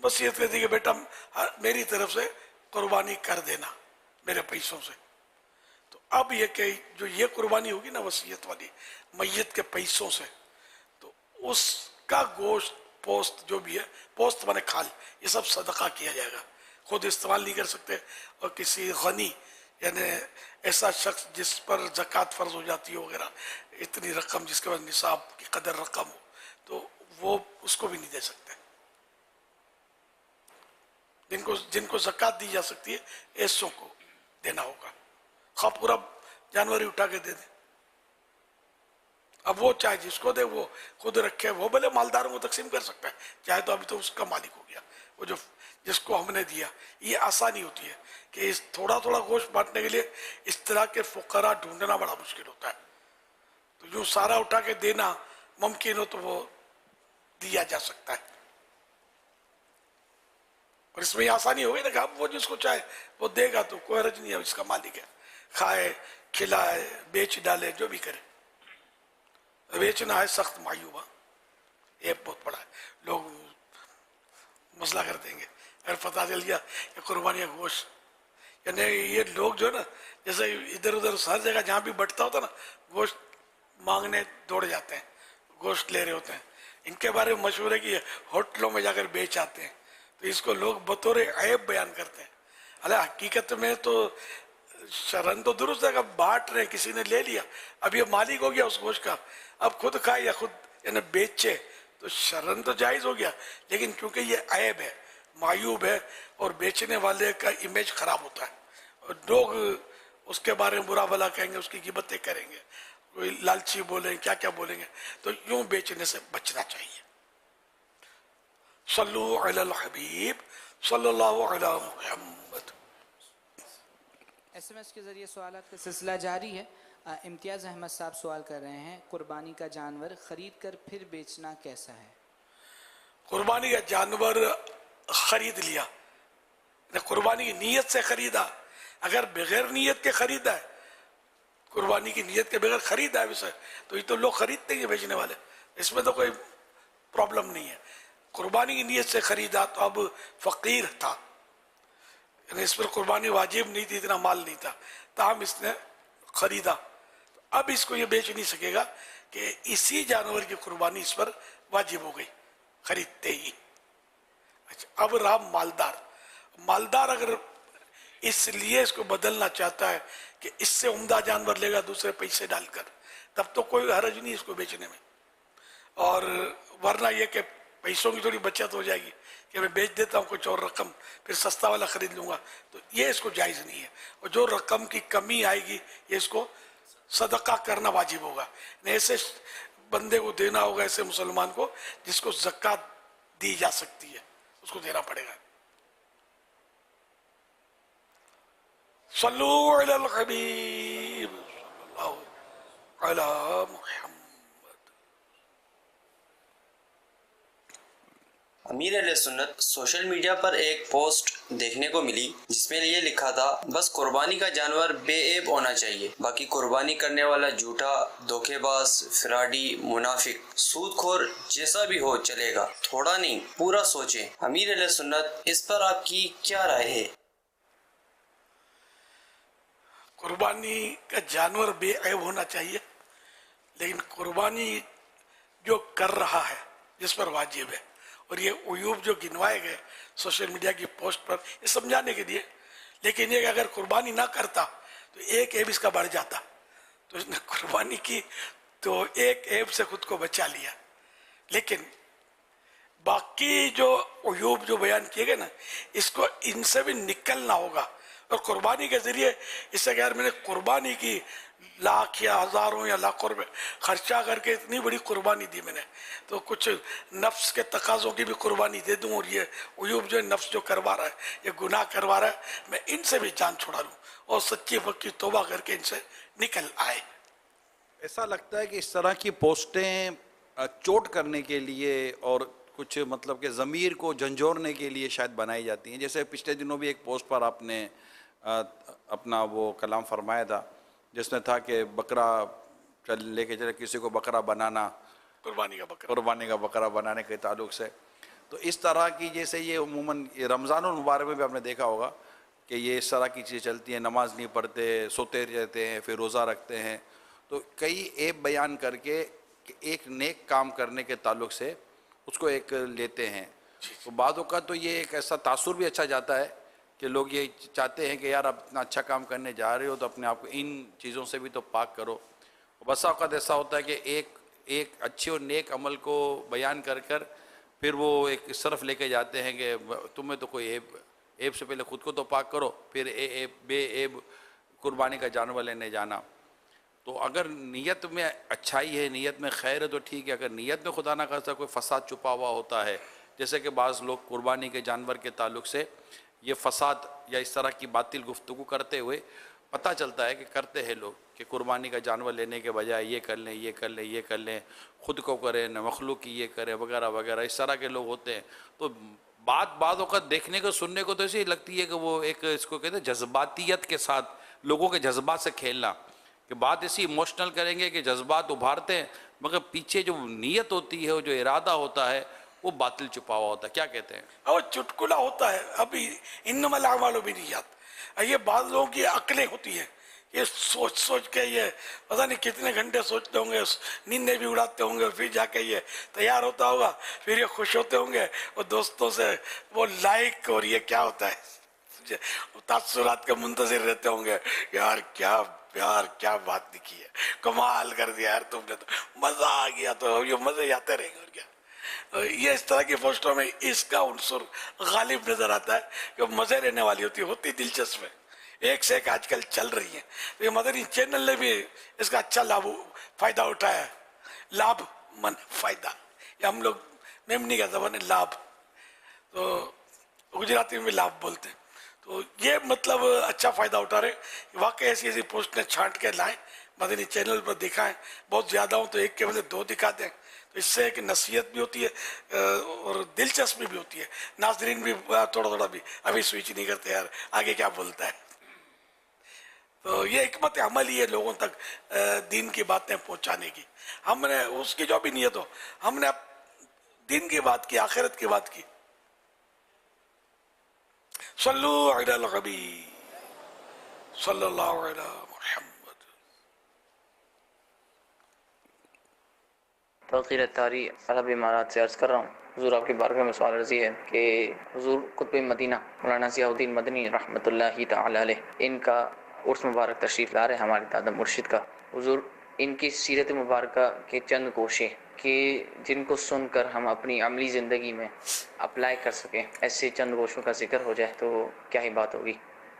وصیت کر دی کہ بیٹا میری طرف سے قربانی کر دینا میرے پیسوں سے، تو اب یہ کہ جو یہ قربانی ہوگی نا وصیت والی میت کے پیسوں سے، تو اس کا گوشت، پوست جو بھی ہے، پوست مانے کھال، یہ سب صدقہ کیا جائے گا. خود استعمال نہیں کر سکتے، اور کسی غنی یعنی ایسا شخص جس پر زکوٰۃ فرض ہو جاتی ہے وغیرہ، اتنی رقم جس کے بعد نصاب کی قدر رقم ہو، تو وہ اس کو بھی نہیں دے سکتے. جن کو زکوٰۃ دی جا سکتی ہے ایسوں کو دینا ہوگا. خواہ پورا جانور ہی اٹھا کے دے دیں. اب وہ چاہے جس کو دے وہ خود رکھے، وہ بھلے مالداروں کو تقسیم کر سکتا ہے، چاہے تو ابھی تو اس کا مالک ہو گیا وہ جو جس کو ہم نے دیا. یہ آسانی ہوتی ہے کہ اس تھوڑا تھوڑا گوشت بانٹنے کے لیے اس طرح کے فقراء ڈھونڈنا بڑا مشکل ہوتا ہے. تو یوں سارا اٹھا کے دینا ممکن ہو تو وہ دیا جا سکتا ہے. اور اس میں یہ آسانی ہوگی نا کہ اب وہ جس کو چاہے وہ دے گا، تو کوئی حرج نہیں ہے، اس کا مالک ہے. کھائے، کھلائے، بیچ ڈالے، جو بھی کرے. بیچنا ہے سخت معیوبہ، یہ بہت بڑا ہے. لوگ مسئلہ کر دیں گے اگر پتہ چل گیا کہ قربانی کا گوشت، یعنی یہ لوگ جو ہے نا جیسے ادھر ادھر ہر جگہ جہاں بھی بٹتا ہوتا نا گوشت مانگنے دوڑ جاتے ہیں، گوشت لے رہے ہوتے ہیں. ان کے بارے میں مشہور ہے کہ یہ ہوٹلوں میں جا کر بیچ آتے ہیں، تو اس کو لوگ بطور عیب بیان کرتے ہیں. حالانکہ حقیقت میں تو شرن تو درست ہے کہ بانٹ رہے، کسی نے لے لیا، اب یہ مالک ہو گیا اس گوشت کا، اب خود کھائے یا خود یعنی بیچے، تو شرن تو جائز ہو گیا. لیکن کیونکہ یہ عیب ہے، معیوب ہے، اور بیچنے والے کا امیج خراب ہوتا ہے، اور لوگ اس کے بارے میں برا بھلا کہیں گے، اس کی غیبتیں کریں گے، کوئی لالچی بولیں گے، کیا کیا بولیں گے. تو یوں بیچنے سے بچنا چاہیے. صلو علی الحبیب صلی اللہ علی محمد. SMS کے ذریعے سوالات کا سلسلہ جاری ہے. امتیاز احمد صاحب سوال کر رہے ہیں، قربانی کا جانور خرید کر پھر بیچنا کیسا ہے؟ قربانی کا جانور خرید لیا، قربانی کی نیت سے خریدا. اگر بغیر نیت کے خریدا ہے، قربانی کی نیت کے بغیر خریدا ہے ویسے، تو یہ تو لوگ خریدتے ہیں بیچنے والے، اس میں تو کوئی پرابلم نہیں ہے. قربانی کی نیت سے خریدا تو اب فقیر تھا، یعنی اس پر قربانی واجب نہیں تھی، اتنا مال نہیں تھا، تاہم اس نے خریدا. اب اس کو یہ بیچ نہیں سکے گا کہ اسی جانور کی قربانی اس پر واجب ہو گئی خریدتے ہی. اچھا، اب رہا مالدار اگر اس لیے اس کو بدلنا چاہتا ہے کہ اس سے عمدہ جانور لے گا دوسرے پیسے ڈال کر، تب تو کوئی حرج نہیں اس کو بیچنے میں. اور ورنہ یہ کہ پیسوں کی تھوڑی بچت ہو جائے گی کہ میں بیچ دیتا ہوں کچھ اور رقم، پھر سستا والا خرید لوں گا، تو یہ اس کو جائز نہیں ہے. اور جو رقم کی کمی آئے گی یہ اس کو صدقہ کرنا واجب ہوگا. ایسے بندے کو دینا ہوگا، ایسے مسلمان کو جس کو زکوٰۃ دی جا سکتی ہے، اس کو دینا پڑے گا. صلو علی الحبیب صلی اللہ علی محمد. امیر اہل سنت سوشل میڈیا پر ایک پوسٹ دیکھنے کو ملی جس میں یہ لکھا تھا بس قربانی کا جانور بے عیب ہونا چاہیے، باقی قربانی کرنے والا جھوٹا، دھوکے باز، فراڈی، منافق، سود خور جیسا بھی ہو چلے گا، تھوڑا نہیں پورا سوچیں۔ امیر اہل سنت اس پر آپ کی کیا رائے ہے؟ قربانی کا جانور بے عیب ہونا چاہیے، لیکن قربانی جو کر رہا ہے جس پر واجب ہے، اور یہ عیوب جو گنوائے گئے سوشل میڈیا کی پوسٹ پر، یہ سمجھانے کے لیے، لیکن یہ کہ اگر قربانی نہ کرتا تو ایک عیب اس کا بڑھ جاتا، تو اس نے قربانی کی تو ایک عیب سے خود کو بچا لیا، لیکن باقی جو عیوب جو بیان کیے گئے نا، اس کو ان سے بھی نکلنا ہوگا، اور قربانی کے ذریعے اس سے کہ یار میں نے قربانی کی، لاکھ یا ہزاروں یا لاکھوں روپے خرچہ کر کے اتنی بڑی قربانی دی میں نے، تو کچھ نفس کے تقاضوں کی بھی قربانی دے دوں، اور یہ عیوب جو نفس جو کروا رہا ہے، یہ گناہ کروا رہا ہے، میں ان سے بھی جان چھڑا لوں اور سچی پکی توبہ کر کے ان سے نکل آئے۔ ایسا لگتا ہے کہ اس طرح کی پوسٹیں چوٹ کرنے کے لیے اور کچھ مطلب کہ ضمیر کو جھنجھوڑنے کے لیے شاید بنائی جاتی ہیں، جیسے پچھلے دنوں بھی ایک پوسٹ پر آپ نے اپنا وہ کلام فرمایا تھا جس میں تھا کہ بکرا لے کے چلے، کسی کو بکرا بنانا، قربانی کا بکرا بنانے کے تعلق سے، تو اس طرح کی جیسے یہ عموماً رمضان المبارک میں بھی آپ نے دیکھا ہوگا کہ یہ اس طرح کی چیزیں چلتی ہیں، نماز نہیں پڑھتے، سوتے رہتے ہیں، پھر روزہ رکھتے ہیں، تو کئی عیب بیان کر کے ایک نیک کام کرنے کے تعلق سے اس کو ایک لیتے ہیں، تو بعض اوقات تو یہ ایک ایسا تاثر بھی اچھا جاتا ہے کہ لوگ یہ چاہتے ہیں کہ یار اب اتنا اچھا کام کرنے جا رہے ہو تو اپنے آپ کو ان چیزوں سے بھی تو پاک کرو۔ بسا اوقات ایسا ہوتا ہے کہ ایک اچھے اور نیک عمل کو بیان کر کر پھر وہ ایک اس طرف لے کے جاتے ہیں کہ تمہیں تو کوئی عیب سے پہلے خود کو تو پاک کرو، پھر بے عیب قربانی کا جانور لینے جانا۔ تو اگر نیت میں اچھائی ہے، نیت میں خیر ہے تو ٹھیک ہے، اگر نیت میں خدا نہ خواستہ کوئی فساد چھپا ہوا ہوتا ہے، جیسے کہ بعض لوگ قربانی کے جانور کے تعلق سے یہ فساد یا اس طرح کی باطل گفتگو کرتے ہوئے پتہ چلتا ہے کہ کرتے ہیں لوگ کہ قربانی کا جانور لینے کے بجائے یہ کر لیں، یہ کر لیں، یہ کر لیں، خود کو کریں نہ مخلوق کی یہ کریں وغیرہ وغیرہ، اس طرح کے لوگ ہوتے ہیں۔ تو بعض اوقات دیکھنے کو سننے کو تو ایسی لگتی ہے کہ وہ ایک اس کو کہتے ہیں جذباتیت کے ساتھ لوگوں کے جذبات سے کھیلنا، کہ بات ایسی ایموشنل کریں گے کہ جذبات ابھارتے ہیں، مگر پیچھے جو نیت ہوتی ہے اور جو ارادہ ہوتا ہے وہ باطل چھپا ہوا ہوتا ہے۔ کیا کہتے ہیں؟ اور چٹکلا ہوتا ہے، ابھی انما الاعمال بالنیات، یہ بعض لوگوں کی عقلیں ہوتی ہیں، یہ سوچ سوچ کے یہ پتہ نہیں کتنے گھنٹے سوچتے ہوں گے، نیندیں بھی اڑاتے ہوں گے، پھر جا کے یہ تیار ہوتا ہوگا، پھر یہ خوش ہوتے ہوں گے اور دوستوں سے وہ لائک اور یہ کیا ہوتا ہے تاثرات کے منتظر رہتے ہوں گے، یار کیا پیار، کیا بات لکھی ہے، کمال کر دیا یار تم نے، تو مزہ آ گیا، تو یہ مزے آتے رہیں گے۔ اور کیا یہ اس طرح کی پوسٹوں میں اس کا عنصر غالب نظر آتا ہے کہ مزے لینے والی ہوتی دلچسپ ہے، ایک سے ایک آج کل چل رہی ہیں۔ یہ مدنی چینل نے بھی اس کا اچھا فائدہ اٹھایا ہے، لابھ من فائدہ، یہ ہم لوگ میمنی کا زبان ہے لابھ، تو گجراتی میں بھی لابھ بولتے ہیں، تو یہ مطلب اچھا فائدہ اٹھا رہے، واقعی ایسی ایسی پوسٹیں چھانٹ کے لائیں، مدنی چینل پر دکھائیں، بہت زیادہ ہوں تو ایک کے بدلے دو دکھا دیں، تو اس سے ایک نصیحت بھی ہوتی ہے اور دلچسپی بھی ہوتی ہے، ناظرین بھی تھوڑا بھی ابھی سوئچ نہیں کرتے یار آگے کیا بولتا ہے۔ تو یہ حکمت عملی ہے لوگوں تک دین کی باتیں پہنچانے کی، ہم نے اس کی جو بھی نیت ہو، ہم نے دین کی بات کی، آخرت کی بات کی۔ صلو علی الحبیب صلی اللہ علیہ محمد۔ توقیر تاری عرب امارات سے عرض کر رہا ہوں، حضور آپ کی بارگاہ میں سوال عرضی ہے کہ حضور قطب مدینہ مولانا ضیاء الدین مدنی رحمۃ اللہ تعالی علیہ، ان کا عرس مبارک تشریف لا رہے ہیں ہمارے دادا مرشد کا۔ حضور ان کی سیرت مبارکہ کے چند گوشے کہ جن کو سن کر ہم اپنی عملی زندگی میں اپلائی کر سکیں، ایسے چند گوشوں کا ذکر ہو جائے تو کیا ہی بات ہوگی۔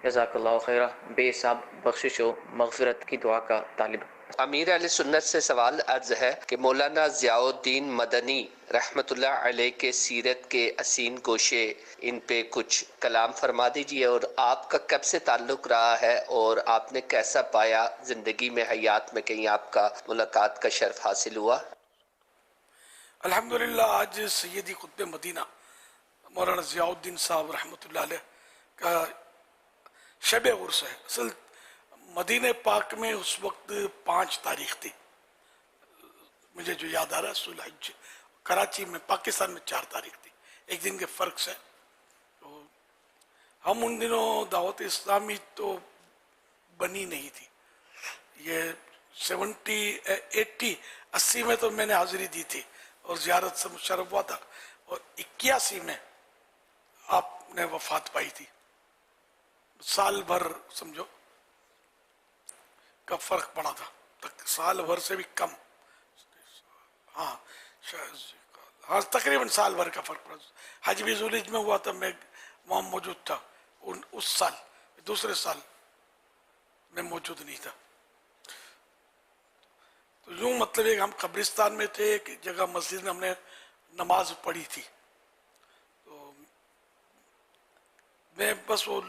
جزاک اللہ خیرہ، بے حساب بخشش و مغفرت کی دعا کا طالب۔ امیر اہل سنت سے سوال عرض ہے کہ مولانا ضیاء الدین مدنی رحمۃ اللہ علیہ کے سیرت کے حسین گوشے، ان پہ کچھ کلام فرما دیجیے، اور آپ کا کب سے تعلق رہا ہے اور آپ نے کیسا پایا زندگی میں، حیات میں کہیں آپ کا ملاقات کا شرف حاصل ہوا؟ الحمدللہ آج سیدی قطب مدینہ मौलाना ज़ियाउद्दीन साहब रहमतुल्लाह अलैह का शब उर्स है। असल मदीने पाक में उस वक्त 5 तारीख थी, मुझे जो याद आ रहा है, सुलहज। कराची में, पाकिस्तान में 4 तारीख थी, एक दिन के फ़र्क से। तो हम उन दिनों दावत इस्लामी तो बनी नहीं थी। ये 80 में तो मैंने हाजिरी दी थी और ज़ियारत से मुशर्रफ हुआ था, और 81 में आपने वफात पाई थी। साल भर समझो का फर्क पड़ा था, साल भर से भी कम, हाँ तकरीबन साल भर का फर्क पड़ा। हज भी जुलिज में हुआ था, मैं वहाँ मौजूद था उस साल, दूसरे साल मैं मौजूद नहीं था। तो यूं मतलब एक हम कब्रिस्तान में थे, एक जगह मस्जिद में हमने नमाज पढ़ी थी। तो मैं बस वो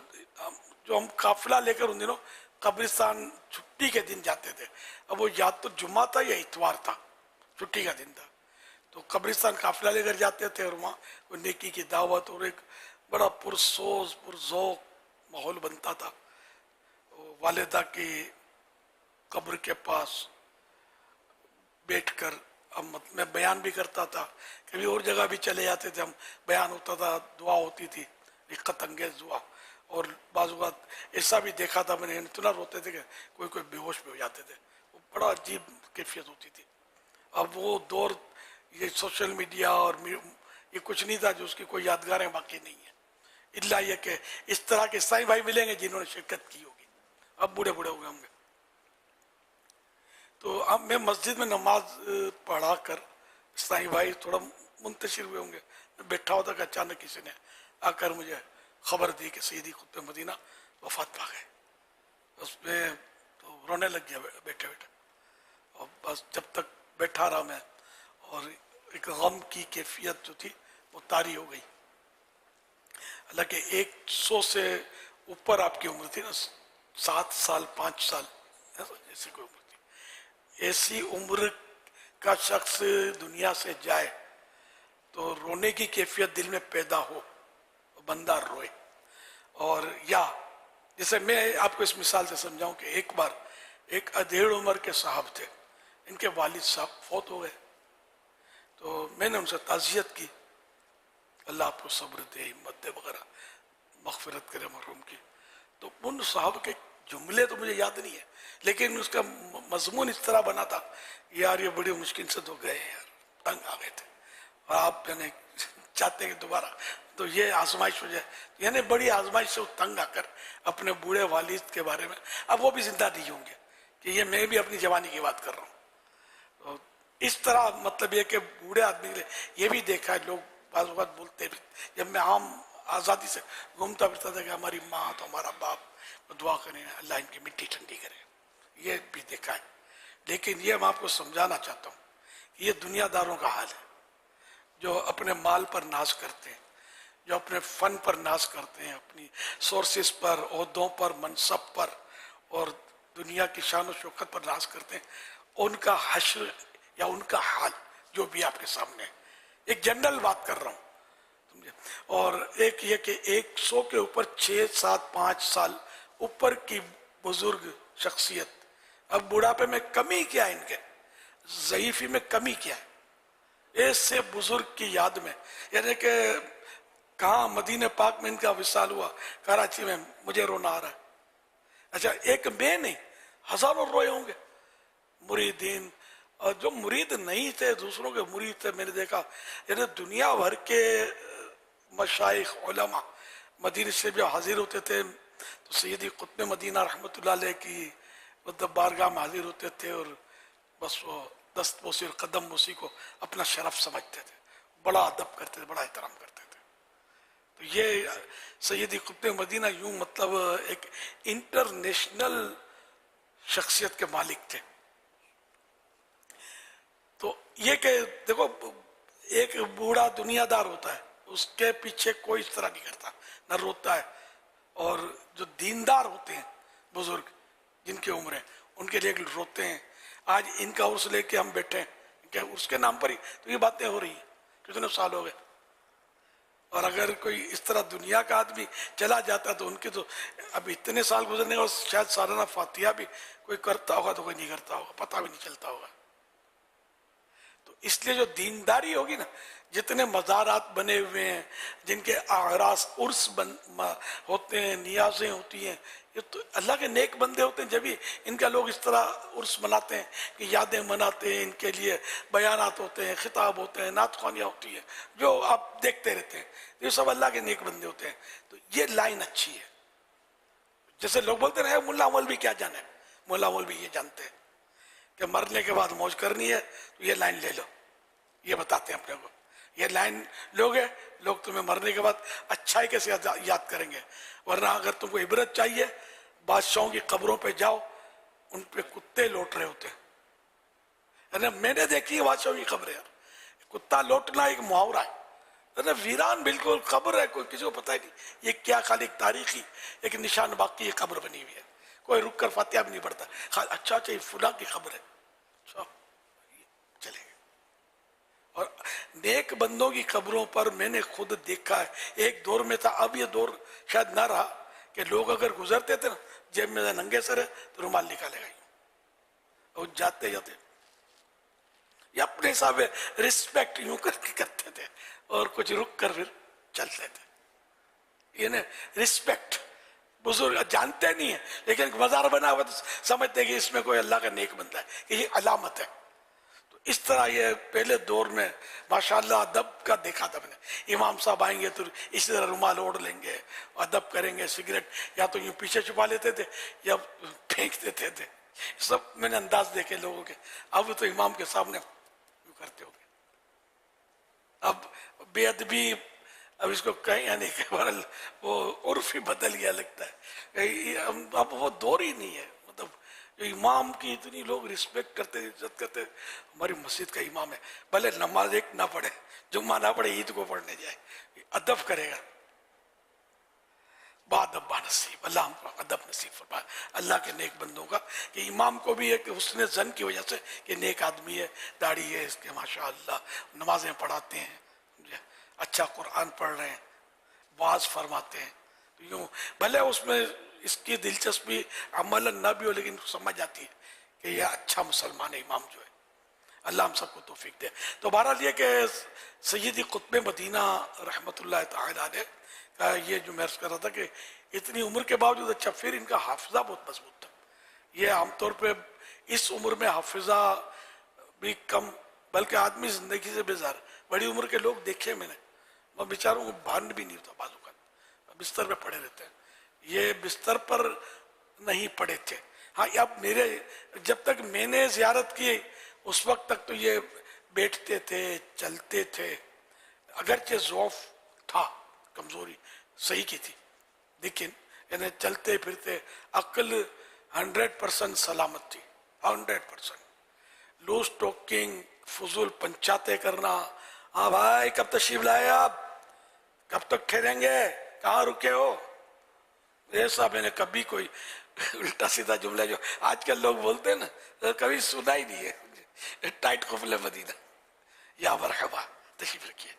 जो हम काफिला लेकर उन दिनों कब्रिस्तान छुट्टी के दिन जाते थे, अब वो या तो जुम्मा था या इतवार था, छुट्टी का दिन था, तो कब्रिस्तान काफिला लेकर जाते थे और वहाँ वो नेकी की दावत और एक बड़ा पुरसोज पुरज़ौक़ माहौल बनता था। वालिदा की कब्र के पास बैठकर मैं बयान भी करता था, कभी और जगह भी चले जाते थे हम, बयान होता था, दुआ होती थी, रिक़्क़त अंगेज़ दुआ। और बाज़ औक़ात ऐसा भी देखा था मैंने, इतना रोते थे कि कोई कोई बेहोश भी हो जाते थे, वो बड़ा अजीब कैफियत होती थी। अब वो दौर, ये सोशल मीडिया और ये कुछ नहीं था जो उसकी कोई यादगारें बाकी नहीं है, इल्ला ये कि इस तरह के ईसाई भाई मिलेंगे जिन्होंने शिरकत की होगी, अब बूढ़े बूढ़े हो गए होंगे। तो अब मैं मस्जिद में नमाज पढ़ा कर, ईसाई भाई थोड़ा मुंतशिर हुए होंगे, मैं बैठा होता कि अचानक किसी ने आकर मुझे खबर दी कि सैयदी कुतुब मदीना वफात पा गए। उसमें तो रोने लग गया बैठे बैठे, और बस जब तक बैठा रहा मैं, और एक गम की कैफियत जो थी वो तारी हो गई। हालांकि 100 से ऊपर आपकी उम्र थी ना, 7 साल 5 साल ऐसी कोई उम्र थी। ऐसी उम्र का शख्स दुनिया से जाए तो रोने की कैफियत दिल में पैदा हो, बंदा रोए। और या जैसे मैं आपको इस मिसाल से समझाऊं कि एक बार एक अधेड़ उम्र के साहब थे, इनके वालिद साहब फौत हो गए, तो मैंने उनसे ताज़ियत की, अल्लाह आपको सब्र दे, हिम्मत दे वगैरह, मग़फ़िरत करे मरहूम की। तो उन साहब के जुमले तो मुझे याद नहीं है, लेकिन उसका मज़मून इस तरह बना था, यार ये बड़ी मुश्किल से तो गए यार, तंग आ गए थे, और आप यानी चाहते हैं कि दोबारा तो ये आजमाइश हो जाए, यानी बड़ी आजमाइश से तंग आकर अपने बूढ़े वालिद के बारे में, अब वो भी जिंदा नहीं होंगे, कि ये मैं भी अपनी जवानी की बात कर रहा हूँ। तो इस तरह मतलब ये कि बूढ़े आदमी के लिए ये भी देखा है, लोग बाज़ औक़ात बोलते भी, जब मैं आम आज़ादी से घूमता फिरता था कि हमारी माँ तो हमारा बाप, दुआ करें अल्लाह इनकी मिट्टी ठंडी करे, ये भी देखा है। लेकिन ये मैं आपको समझाना चाहता हूँ कि ये दुनियादारों का हाल है, जो अपने माल पर नाज करते हैं, जो अपने फ़न पर नाज करते हैं, अपनी सोर्सेस पर, ओहदों पर, मनसब पर और दुनिया की शान और शौकत पर नाज करते हैं, उनका हश्र या उनका हाल जो भी आपके सामने है, एक जनरल बात कर रहा हूँ, समझे। और एक ये कि 100 के ऊपर 6, 7, 5 साल ऊपर की बुजुर्ग शख्सियत, अब बुढ़ापे में कमी क्या है, इनके ज़ईफ़ी में कमी क्या है, ऐसे बुजुर्ग की याद में, यानी कि कहाँ मदीने पाक में इनका विसाल हुआ, कराची में, मुझे रोना आ रहा है। अच्छा, एक मैं नहीं, हजारों रोए होंगे मुरीदीन, और जो मुरीद नहीं थे, दूसरों के मुरीद थे, मैंने देखा, यानी दुनिया भर के मशाइख उलमा मदीने से भी हाजिर होते थे, तो सैयदी कुतुब मदीना रहमतुल्लाह अलैह की मतलब बारगाह में हाजिर होते थे, और बस वो दस्त बोसी और कदम बोसी को अपना शरफ समझते थे, बड़ा अदब करते थे, बड़ा एहतराम करते थे। तो ये सैयदी कुतुब मदीना यूं मतलब एक इंटरनेशनल शख्सियत के मालिक थे। तो ये कि देखो, एक बूढ़ा दुनियादार होता है, उसके पीछे कोई इस तरह नहीं करता, न रोता है, और जो दीनदार होते हैं बुजुर्ग जिनकी उम्र है, उनके लिए रोते हैं। आज इनका उर्स लेके हम बैठे हैं, क्या उसके नाम पर ही तो ये बातें हो रही हैं, कितने साल हो गए, और اگر کوئی اس طرح دنیا کا آدمی چلا جاتا تو ان کے تو اب اتنے سال گزرنے اور شاید سالانہ فاتحہ بھی کوئی کرتا ہوگا تو کوئی نہیں کرتا ہوگا، پتہ بھی نہیں چلتا ہوگا. تو اس لیے جو دینداری ہوگی نا، جتنے مزارات بنے ہوئے ہیں جن کے اعراس عرس ہوتے ہیں، نیازیں ہوتی ہیں، یہ تو اللہ کے نیک بندے ہوتے ہیں. جبھی ان کا لوگ اس طرح عرس مناتے ہیں کہ یادیں مناتے ہیں، ان کے لیے بیانات ہوتے ہیں، خطاب ہوتے ہیں، نعت خوانیاں ہوتی ہیں جو آپ دیکھتے رہتے ہیں. یہ سب اللہ کے نیک بندے ہوتے ہیں. تو یہ لائن اچھی ہے. جیسے لوگ بولتے ہیں ملا مولوی کیا جانے، ملا مولوی یہ جانتے ہیں کہ مرنے کے بعد موج کرنی ہے تو یہ لائن لے لو، یہ بتاتے ہیں اپنے کو. یہ لائن لوگ ہیں، لوگ تمہیں مرنے کے بعد اچھائی کیسے یاد کریں گے. ورنہ اگر تم کو عبرت چاہیے، بادشاہوں کی قبروں پہ جاؤ، ان پہ کتے لوٹ رہے ہوتے ہیں. میں نے دیکھی ہے بادشاہوں کی قبریں، کتا لوٹنا ایک محاورہ ہے. ویران بالکل قبر ہے، کوئی کسی کو پتہ ہی نہیں یہ کیا، خالی ایک تاریخی ایک نشان باقی یہ قبر بنی ہوئی ہے. کوئی رک کر فاتحہ بھی نہیں پڑھتا. اچھا یہ فلاں کی قبر ہے، چلے گئے. اور نیک بندوں کی قبروں پر میں نے خود دیکھا ہے. ایک دور میں تھا، اب یہ دور شاید نہ رہا، کہ لوگ اگر گزرتے تھے نا جیب میں ننگے سر ہے تو رومال نکالے گا اور جاتے جاتے یہ اپنے حساب رسپیکٹ یوں کر کے کرتے تھے اور کچھ رک کر پھر چلتے تھے. یعنی رسپیکٹ بزرگ جانتے نہیں ہیں لیکن مزار بنا ہوا تو سمجھتے ہیں کہ اس میں کوئی اللہ کا نیک بندہ ہے، کہ یہ علامت ہے. تو اس طرح یہ پہلے دور میں ماشاءاللہ ادب کا دیکھا تھا میں نے. امام صاحب آئیں گے تو اسی طرح رومال اوڑھ لیں گے، ادب کریں گے. سگریٹ یا تو یوں پیچھے چھپا لیتے تھے یا پھینک دیتے تھے. سب میں نے انداز دیکھے لوگوں کے. اب تو امام کے سامنے یوں کرتے ہو گے. اب بے ادبی اب اس کو کہیں یعنی کہ وہ عرف ہی بدل گیا لگتا ہے. اب وہ دور ہی نہیں ہے. مطلب امام کی اتنی لوگ رسپیکٹ کرتے، عزت کرتے. ہماری مسجد کا امام ہے، بھلے نماز ایک نہ پڑھے، جمعہ نہ پڑھے، عید کو پڑھنے جائے، ادب کرے گا. بادب نصیب، اللہ ہم کو ادب نصیب فرمائے اللہ کے نیک بندوں کا. کہ امام کو بھی ایک حسن ظن کی وجہ سے کہ نیک آدمی ہے، داڑھی ہے اس کے، ماشاءاللہ نمازیں پڑھاتے ہیں، اچھا قرآن پڑھ رہے ہیں، واعظ فرماتے ہیں. تو یوں بھلے اس میں اس کی دلچسپی عمل نہ بھی ہو لیکن سمجھ آتی ہے کہ یہ اچھا مسلمان ہے امام جو ہے. اللہ ہم سب کو توفیق دے. تو بہرحال یہ کہ سیدی قطب مدینہ رحمت اللہ تعالی علیہ کا یہ جو میں عرض کر رہا تھا کہ اتنی عمر کے باوجود اچھا پھر ان کا حافظہ بہت مضبوط تھا. یہ عام طور پہ اس عمر میں حافظہ بھی کم، بلکہ آدمی زندگی سے بیزار. بڑی عمر کے لوگ دیکھے میں نے، وہ بیچاروں کو بھان بھی نہیں ہوتا، بعض اوقات بستر پہ پڑے رہتے ہیں. یہ بستر پر نہیں پڑے تھے. ہاں اب میرے جب تک میں نے زیارت کی اس وقت تک تو یہ بیٹھتے تھے، چلتے تھے. اگرچہ ضعف تھا، کمزوری صحیح کی تھی، لیکن یعنی چلتے پھرتے. عقل 100% سلامت تھی، 100%. لوز ٹاکنگ، فضول پنچاتیں کرنا، ہاں بھائی کب تشریف لائے آپ، کب تک ٹھہریں گے، کہاں رکے ہو، ایسا میں نے کبھی کوئی الٹا سیدھا جملہ جو آج کل لوگ بولتے ہیں نا کبھی سنا ہی نہیں ہے. ٹائٹ قفل مدینہ، یا مرحبا تشریف رکھیے،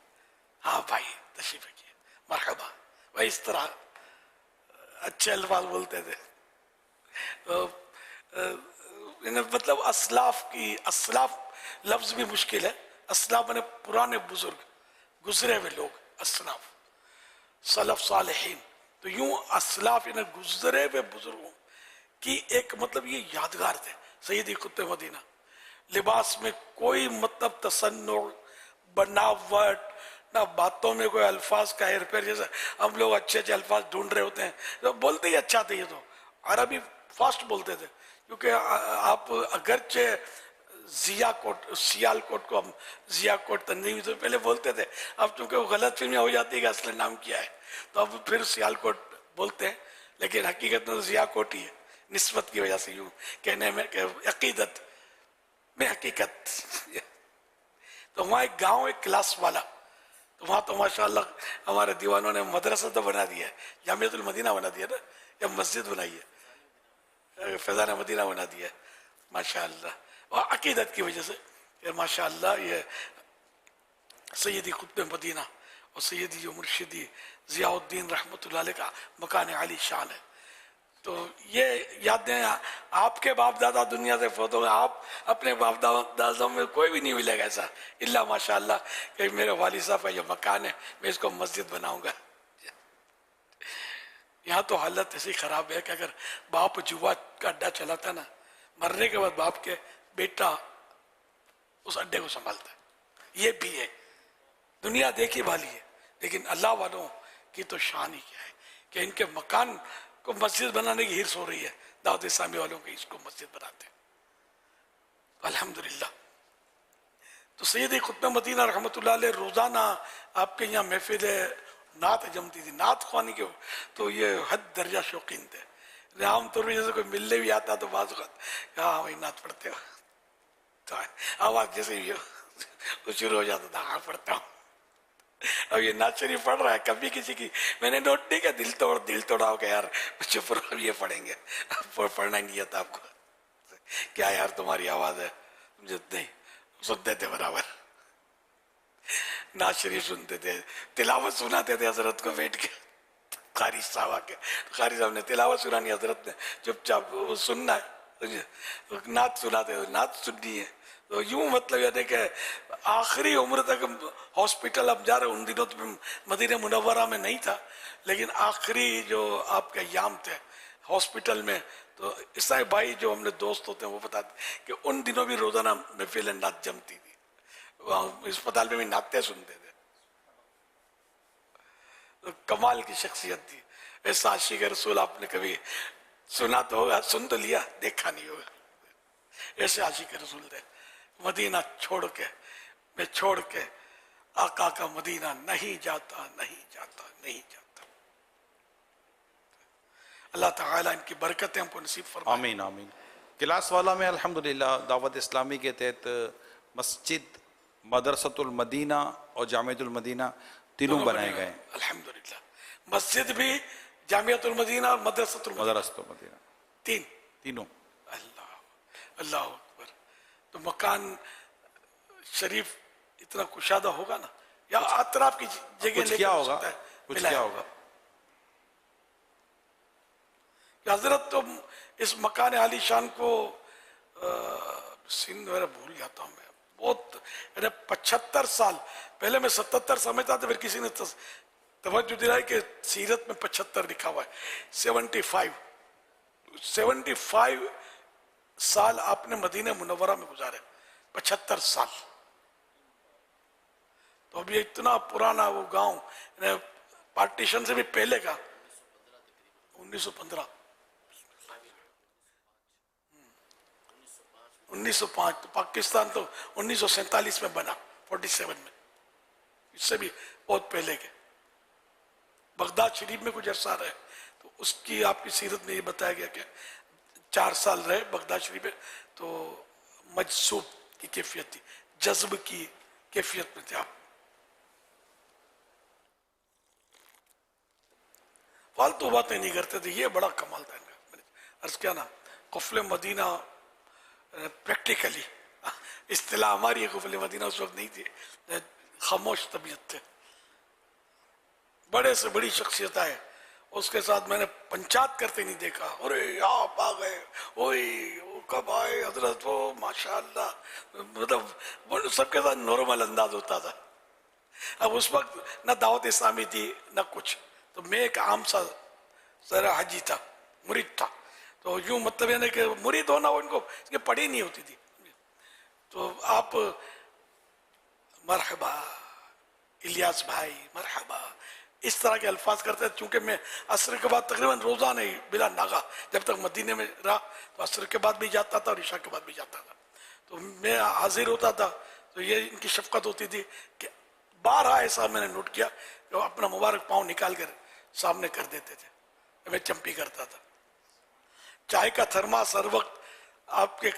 ہاں بھائی تشریف رکھیے، مرحبا. بھائی اس طرح اچھے الفاظ بولتے تھے. مطلب اسلاف کی، اسلاف لفظ بھی مشکل ہے. اسلاف نے پرانے بزرگ، گزرے ہوئے لوگ، اسلاف، سلف صالحین. تو یوں اسلاف یعنی گزرے ہوئے بزرگوں کی ایک مطلب یہ یادگار تھے. سیدی قطب مدینہ لباس میں کوئی مطلب تصنع، بناوٹ، نہ باتوں میں کوئی الفاظ کا ہیر پھیر. جیسے ہم لوگ اچھے اچھے الفاظ ڈھونڈ رہے ہوتے ہیں تو بولتے ہی اچھا تھے. یہ تو عربی فاسٹ بولتے تھے کیونکہ آپ اگرچہ سیال کوٹ کو ہم ضیاء کوٹ تنظیمی تو پہلے بولتے تھے، اب چونکہ وہ غلط فہمی ہو جاتی ہے کہ اصل نام کیا ہے تو اب پھر سیال کوٹ بولتے ہیں، لیکن حقیقت میں ضیاء کوٹ ہی ہے. نسبت کی وجہ سے یوں کہنے میں کہ عقیدت میں حقیقت. تو وہاں ایک گاؤں، ایک کلاس والا، تو وہاں تو ماشاءاللہ ہمارے دیوانوں نے مدرسہ تو بنا دیا ہے، جامعۃ المدینہ بنا دیا نا، یا مسجد بنائی ہے، فیضان مدینہ بنا دیا ہے ماشاءاللہ. اور عقیدت کی وجہ سے ماشاءاللہ یہ سیدی قطب مدینہ اور سیدی جو مرشدی ضیاء الدین رحمۃ اللہ علیہ کا مکان عالی شان ہے. تو یہ یادیں آپ کے باپ دادا دنیا سے فوت ہو گئے, آپ اپنے باپ دادا میں کوئی بھی نہیں ملے گا ایسا الا ماشاء اللہ کہ میرے والد صاحب کا یہ مکان ہے میں اس کو مسجد بناؤں گا. یہاں تو حالت ایسی خراب ہے کہ اگر باپ جوا کا اڈا چلاتا نا, مرنے کے بعد باپ کے بیٹا اس اڈے کو سنبھالتا ہے. یہ بھی ہے, دنیا دیکھی والی ہے, لیکن اللہ والوں کی تو شان ہی کیا ہے کہ ان کے مکان کو مسجد بنانے کی ہرس ہو رہی ہے. دعوت اسلامی والوں کے اس کو مسجد بناتے ہیں الحمدللہ. تو سیدی قطب مدینہ رحمۃ اللہ علیہ روزانہ آپ کے یہاں محفل نعت جمتی تھی, نعت خوانی کے تو یہ حد درجہ شوقین تھے. عام طور پہ جیسے کوئی ملنے بھی آتا تو بعض اوقات ہاں وہی نعت پڑھتے ہو, تو آواز جیسے ہی وہ شروع ہو جاتا تھا ہاں پڑھتا ہوں. اب یہ نعت شریف پڑھ رہا ہے, کبھی کسی کی میں نے نوٹ نہیں کیا دل توڑا ہو کہ یار چپ رہو یہ پڑھیں گے, پڑھنا ہی نہیں آتا آپ کو, کیا یار تمہاری آواز ہے, نہیں سنتے تھے برابر نعت شریف سنتے تھے, تلاوت سناتے تھے حضرت کو بیٹھ کے. قاری صاحب آ کے, قاری صاحب نے تلاوت سنانی, حضرت نے چپ چاپ سننا ہے, نعت سناتے ہیں, نعت سننی ہے. تو یوں مطلب یہ کہ آخری عمر تک ہاسپٹل اب جا رہے, ان دنوں تو مدینہ منورہ میں نہیں تھا, لیکن آخری جو آپ کے ایام تھے ہاسپٹل میں, تو عیسائی بھائی جو ہم نے دوست ہوتے ہیں وہ بتاتے کہ ان دنوں بھی روزانہ محفل نعت جمتی تھی, اسپتال میں بھی نعتیں سنتے تھے. کمال کی شخصیت تھی. ایسا عاشق رسول آپ نے کبھی سنا تو ہوگا, سن تو لیا, دیکھا نہیں ہوگا. ایسے عاشق رسول تھے. مدینہ چھوڑ کے میں چھوڑ کے آقا کا مدینہ نہیں جاتا نہیں جاتا نہیں جاتا. اللہ تعالیٰ ان کی برکتیں ہم کو نصیب فرمائے. آمین آمین. کلاس والا میں الحمدللہ دعوت اسلامی کے تحت مسجد, مدرسۃ المدینہ اور جامعۃ المدینہ تینوں بنائے گئے. الحمدللہ مسجد بھی, جامعۃ المدینہ اور مدرسۃ المدینہ تینوں. اللہ اکبر. تو مکان شریف اتنا کشادہ ہوگا نا, یا اطراف کی جگہ کچھ کیا ہوگا, کچھ کیا ہوگا کہ حضرت تو اس مکان عالی شان کو سندھ میرا بھول جاتا ہوں میں بہت, 75 سال پہلے میں 77 سمجھتا تھا, پھر کسی نے توجہ دلائی کہ سیرت میں 75 لکھا ہوا ہے. 75 سال آپ نے مدینہ منورہ میں گزارے, 75 سال. تو اب یہ اتنا پرانا وہ گاؤں, پارٹیشن سے بھی پہلے کا 1915 1905. تو پاکستان تو 1947 میں بنا, 47 میں, اس سے بھی بہت پہلے کے. بغداد شریف میں کچھ عرصہ رہے, تو اس کی آپ کی سیرت میں یہ بتایا گیا کہ 4 سال رہے بغداد شریف میں, تو مجذوب کی کیفیت تھی, جذب کی کیفیت میں تھے آپ. فالتو باتیں نہیں کرتے تھے, یہ بڑا کمال تھا. میں نے عرض کیا نا, قفل مدینہ پریکٹیکلی اصطلاح ہماری ہے, قفل مدینہ اس وقت نہیں تھی, خاموش طبیعت تھے, بڑے سے بڑی شخصیت آئے, اس کے ساتھ میں نے پنچات کرتے نہیں دیکھا. ارے آپ آ گئے, وہی وہ کب آئے حضرت, وہ ماشاءاللہ, مطلب سب کے ساتھ نارمل انداز ہوتا تھا. اب اس وقت نہ دعوت اسلامی تھی نہ کچھ, تو میں ایک عام سا ذرا حجی تھا, مرید تھا. تو یوں مطلب یعنی کہ مرید ہونا وہ ان کو پڑھی نہیں ہوتی تھی. تو آپ مرحبا الیاس بھائی, مرحبا, اس طرح کے الفاظ کرتے تھے. چونکہ میں عصر کے بعد تقریباً روزانہ ہی بلا ناغہ جب تک مدینے میں رہا, تو عصر کے بعد بھی جاتا تھا اور عشاء کے بعد بھی جاتا تھا. تو میں حاضر ہوتا تھا, تو یہ ان کی شفقت ہوتی تھی کہ بارہا ایسا میں نے نوٹ کیا کہ وہ اپنا مبارک پاؤں نکال کر سامنے کر دیتے تھے, میں چمپی کرتا تھا. چائے کا تھرماس ہر وقت آپ کے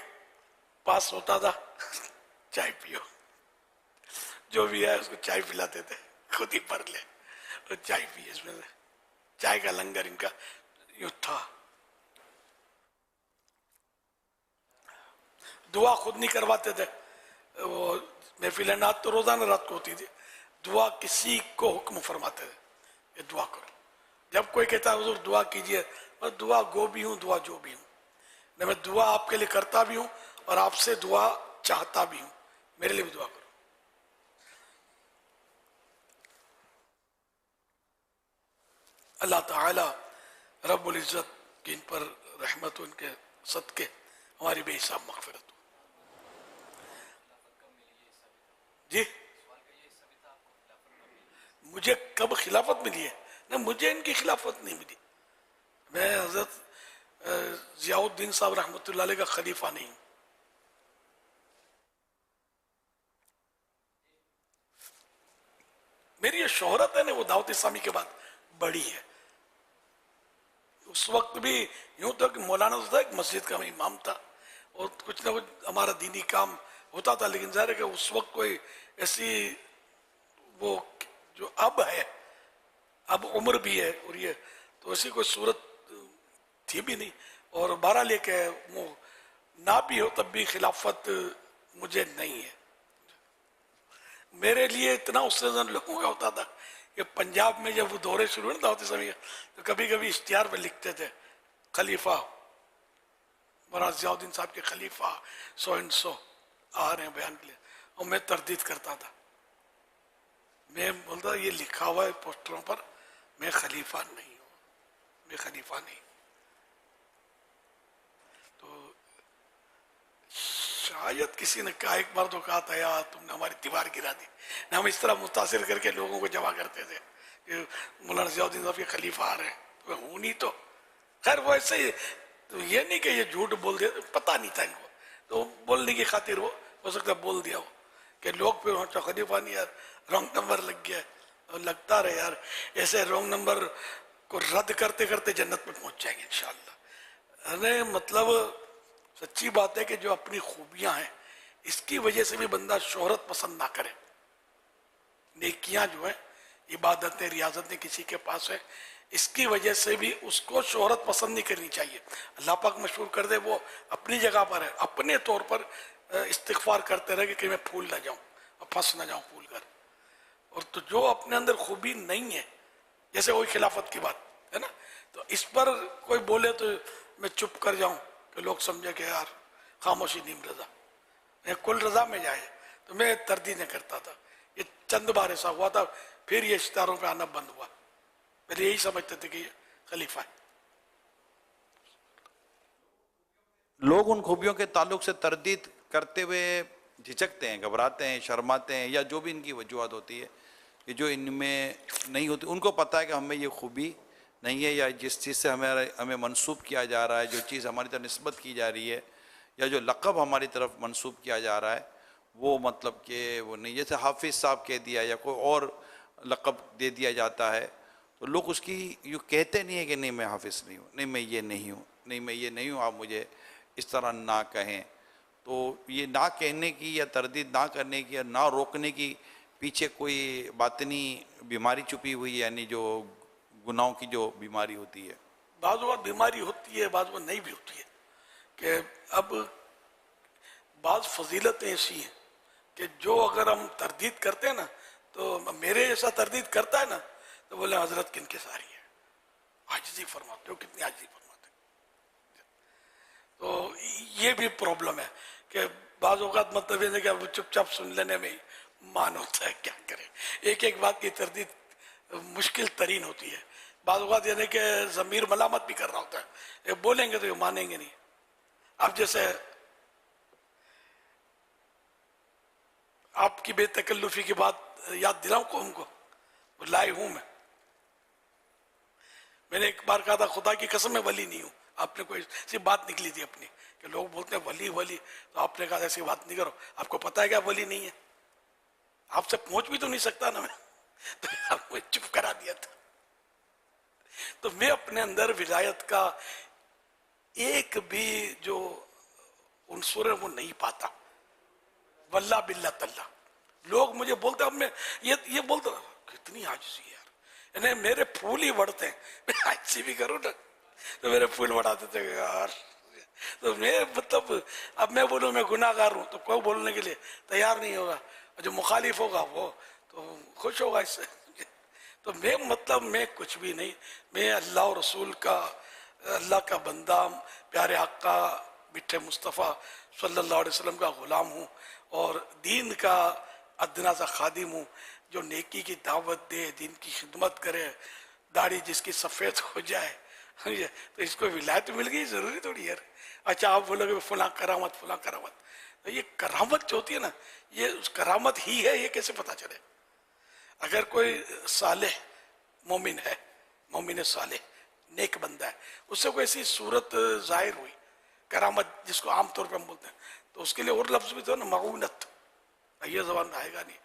پاس ہوتا تھا, چائے پیو, جو بھی ہے اس کو چائے پلاتے تھے, خود ہی بھر لے اور چائے پیے. اس میں سے چائے کا لنگر ان کا یوں تھا. دعا خود نہیں کرواتے تھے, وہ محفل نعت تو روزانہ رات کو ہوتی تھی, दुआ किसी को हुक्म फरमाते थे कि दुआ करो। जब कोई कहता है हुजूर दुआ कीजिए, मैं दुआ गो भी हूँ, दुआ जो भी हूँ, मैं दुआ आपके लिए करता भी हूँ और आपसे दुआ चाहता भी हूँ, मेरे लिए भी दुआ करो। अल्लाह ताला रब्बुल इज़्ज़त की इन पर रहमत हो, इनके सदके हमारी बेहिसाब मग़फ़िरत हो। जी मुझे कब खिलाफत मिली है? ना, मुझे इनकी खिलाफत नहीं मिली। मैं हज़रत ज़ियाउद्दीन साहब रहमतुल्लाह अलैह का खलीफा नहीं हूँ। मेरी ये शोहरत है ना, वो दावत इस्लामी के बाद बड़ी है। उस वक्त भी यूं था कि मौलाना था, एक मस्जिद का इमाम था और कुछ ना कुछ हमारा दीनी काम होता था, लेकिन ज़ाहिर है कि उस वक्त कोई ऐसी वो जो अब है, अब उम्र भी है और ये तो ऐसी कोई सूरत थी भी नहीं। और बहरहाल लेके वो ना भी हो तब भी खिलाफत मुझे नहीं है। मेरे लिए इतना उससे लोगों का होता था कि पंजाब में जब वो दौरे शुरू हुए ना दावत इस्लामी के, तो कभी कभी इश्तिहार में लिखते थे खलीफा मौलाना ज़ियाउद्दीन साहब के खलीफा सो एंड सो आ रहे हैं बयान के लिए, और मैं तरदीद करता था। मैं बोलता ये लिखा हुआ है पोस्टरों पर, मैं खलीफा नहीं हूँ, मैं खलीफा नहीं। तो शायद किसी ने कहा, एक बार तो कहा था यार तुमने हमारी दीवार गिरा दी ना, हम इस तरह मुतासिर करके लोगों को जमा करते थे कि मौलाना ज़ियाउद्दीन साहब के खलीफा आ रहे हैं, तो हूँ नहीं। तो खैर वो ऐसे ही, तो ये नहीं कि ये झूठ बोल दिया, पता नहीं था इनको, तो बोलने की खातिर वो हो सकता है बोल दिया हो कि लोग फिर अच्छा खलीफा नहीं यार, रॉन्ग नंबर लग गया। और लगता रहे यार, ऐसे रॉन्ग नंबर को रद्द करते करते जन्नत में पहुंच जाएंगे इंशाअल्लाह। अरे मतलब सच्ची बात है कि जो अपनी खूबियां हैं इसकी वजह से भी बंदा शोहरत पसंद ना करे। नेकियां जो है, इबादतें, रियाजतें किसी के पास है, इसकी वजह से भी उसको शोहरत पसंद नहीं करनी चाहिए। अल्लाह पाक मशहूर कर दे, वो अपनी जगह पर है, अपने तौर पर इस्तिग़फ़ार करते रहे कि मैं फूल ना जाऊं और फंस ना जाऊं फूल कर। और तो जो अपने अंदर खूबी नहीं है, जैसे वही खिलाफत की बात है ना, तो इस पर कोई बोले तो मैं चुप कर जाऊं कि लोग समझे कि यार खामोशी नीम रजा, मैं कुल रजा में जाए, तो मैं तरदीद नहीं करता था। ये चंद बार ऐसा हुआ था, फिर ये इश्तिहारों पे आना बंद हुआ। पहले यही समझते थे कि ये खलीफा है। लोग उन खूबियों के ताल्लुक से तरदीद करते हुए झिझकते हैं, घबराते हैं, शर्माते हैं, या जो भी इनकी वजूहत होती है कि जो इनमें नहीं होती। उनको पता है कि हमें ये खूबी नहीं है, या जिस चीज़ से हमें मंसूब किया जा रहा है, जो चीज़ हमारी तरफ निस्बत की जा रही है, या जो लक़ब हमारी तरफ मंसूब किया जा रहा है, वो मतलब कि वो नहीं। जैसे हाफिज़ साहब कह दिया या कोई और लक़ब दे दिया जाता है, तो लोग उसकी यूँ कहते नहीं है कि नहीं मैं हाफिज़ नहीं हूँ, नहीं मैं ये नहीं हूँ, नहीं मैं ये नहीं हूँ, आप मुझे इस तरह ना कहें। तो ये ना कहने की या तरदीद ना करने की या ना रोकने की पीछे कोई बातनी बीमारी छुपी हुई है, यानी जो गुनाहों की जो बीमारी होती है। बाज़ वक़्त बीमारी होती है, बाज़ वक़्त नहीं भी होती है। कि अब बाज़ फजीलतें ऐसी हैं कि जो अगर हम तरदीद करते हैं ना, तो मेरे जैसा तरदीद करता है ना, तो बोले हजरत किनके सारी है, आजिज़ी फरमाते हो, कितनी आजिज़ी फरमाते हो। तो ये भी प्रॉब्लम है कि बाज़ औक़ात मतलब ये कि अब चुपचाप सुन लेने में मान होता है, क्या करें। एक एक बात की तरदीद मुश्किल तरीन होती है। बाज़ औक़ात यानी कि ज़मीर मलामत भी कर रहा होता है, ये बोलेंगे तो ये मानेंगे नहीं। अब जैसे आपकी बेतकल्लुफ़ी की बात याद दिलाऊं को उनको, लाई हूं मैं। मैंने एक बार कहा था खुदा की कसम मैं वली नहीं हूं। आपने कोई सी बात निकली थी अपनी कि लोग बोलते हैं वली वली, तो आपने कहा ऐसी बात नहीं करो, आपको पता है क्या वली नहीं है, आपसे पहुंच भी तो नहीं सकता ना मैं, तो आपको चुप करा दिया था। तो मैं अपने अंदर विलायत का एक भी जो उनसुर है वो नहीं पाता, वल्ला बिल्ला तल्ला। लोग मुझे बोलते अब मैं ये बोलता कितनी आजिज़ी यार, यानी मेरे फूल ही बढ़ते हैं, मैं आजिज़ी भी करूँ ना तो मेरे फूल बढ़ाते थे यार। तो मैं मतलब अब मैं बोलूँ मैं गुनाहगार हूँ तो कोई बोलने के लिए तैयार नहीं होगा, जो मुखालिफ होगा वो تو خوش ہوگا اس سے. تو میں مطلب میں کچھ بھی نہیں, میں اللہ اور رسول کا, اللہ کا بندہ, پیارے آقا میٹھے مصطفیٰ صلی اللہ علیہ وسلم کا غلام ہوں, اور دین کا ادنا سا خادم ہوں, جو نیکی کی دعوت دے, دین کی خدمت کرے. داڑھی جس کی سفید ہو جائے تو اس کو ولایت مل گئی, ضروری تھوڑی ہے. اچھا آپ بولو گے فلاں کرامت فلاں کرامت, تو یہ کرامت جو ہوتی ہے نا, یہ اس کرامت ہی ہے, یہ کیسے پتہ چلے؟ اگر کوئی صالح مومن ہے, مومن صالح نیک بندہ ہے, اس سے کوئی ایسی صورت ظاہر ہوئی, کرامت جس کو عام طور پہ ہم بولتے ہیں, تو اس کے لیے اور لفظ بھی تو نا, معونت. یہ زبان میں آئے گا نہیں,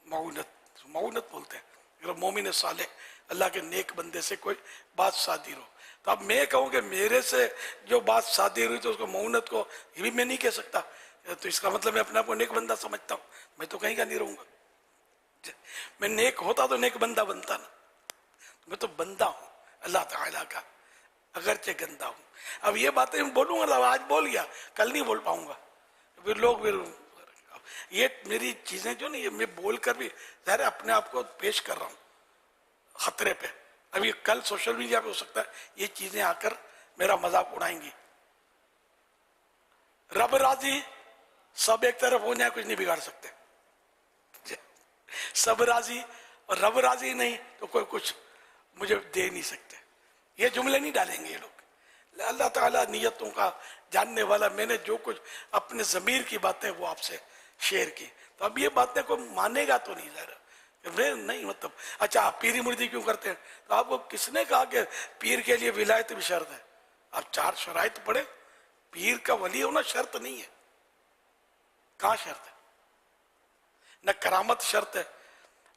معونت, معونت بولتے ہیں. اگر مومن صالح اللہ کے نیک بندے سے کوئی بات صادر ہو, تو اب میں کہوں کہ میرے سے جو بات صادر ہوئی تو اس کو معونت کو یہ بھی میں نہیں کہہ سکتا, تو اس کا مطلب میں اپنے آپ کو نیک بندہ سمجھتا ہوں. میں تو کہیں کا نہیں رہوں گا. میں نیک ہوتا تو نیک بندہ بنتا نا. میں تو بندہ ہوں اللہ تعالیٰ کا, اگرچہ گندا ہوں. اب یہ باتیں بولوں گا, آج بول گیا کل نہیں بول پاؤں گا, پھر لوگ پھر یہ میری چیزیں جو نہیں, یہ میں بول کر بھی ظاہر اپنے آپ کو پیش کر رہا ہوں خطرے پہ. ابھی کل سوشل میڈیا پہ ہو سکتا ہے یہ چیزیں آ کر میرا مذاق اڑائیں گی. رب راضی, سب ایک طرف ہو جائے کچھ نہیں بگاڑ سکتے. سب راضی اور رب راضی نہیں تو کوئی کچھ مجھے دے نہیں سکتے. یہ جملے نہیں ڈالیں گے یہ لوگ. اللہ تعالیٰ نیتوں کا جاننے والا. میں نے جو کچھ اپنے ضمیر کی باتیں وہ آپ سے شیئر کی, تو اب یہ باتیں کوئی مانے گا تو نہیں ظاہر میں نہیں. مطلب اچھا آپ پیری مردی کیوں کرتے ہیں, تو آپ کو کس نے کہا کہ پیر کے لیے ولایت بھی شرط ہے؟ آپ 4 شرائط پڑھیں. پیر کا ولی ہونا شرط نہیں ہے. کہاں شرط ہے؟ نہ کرامت شرط ہے.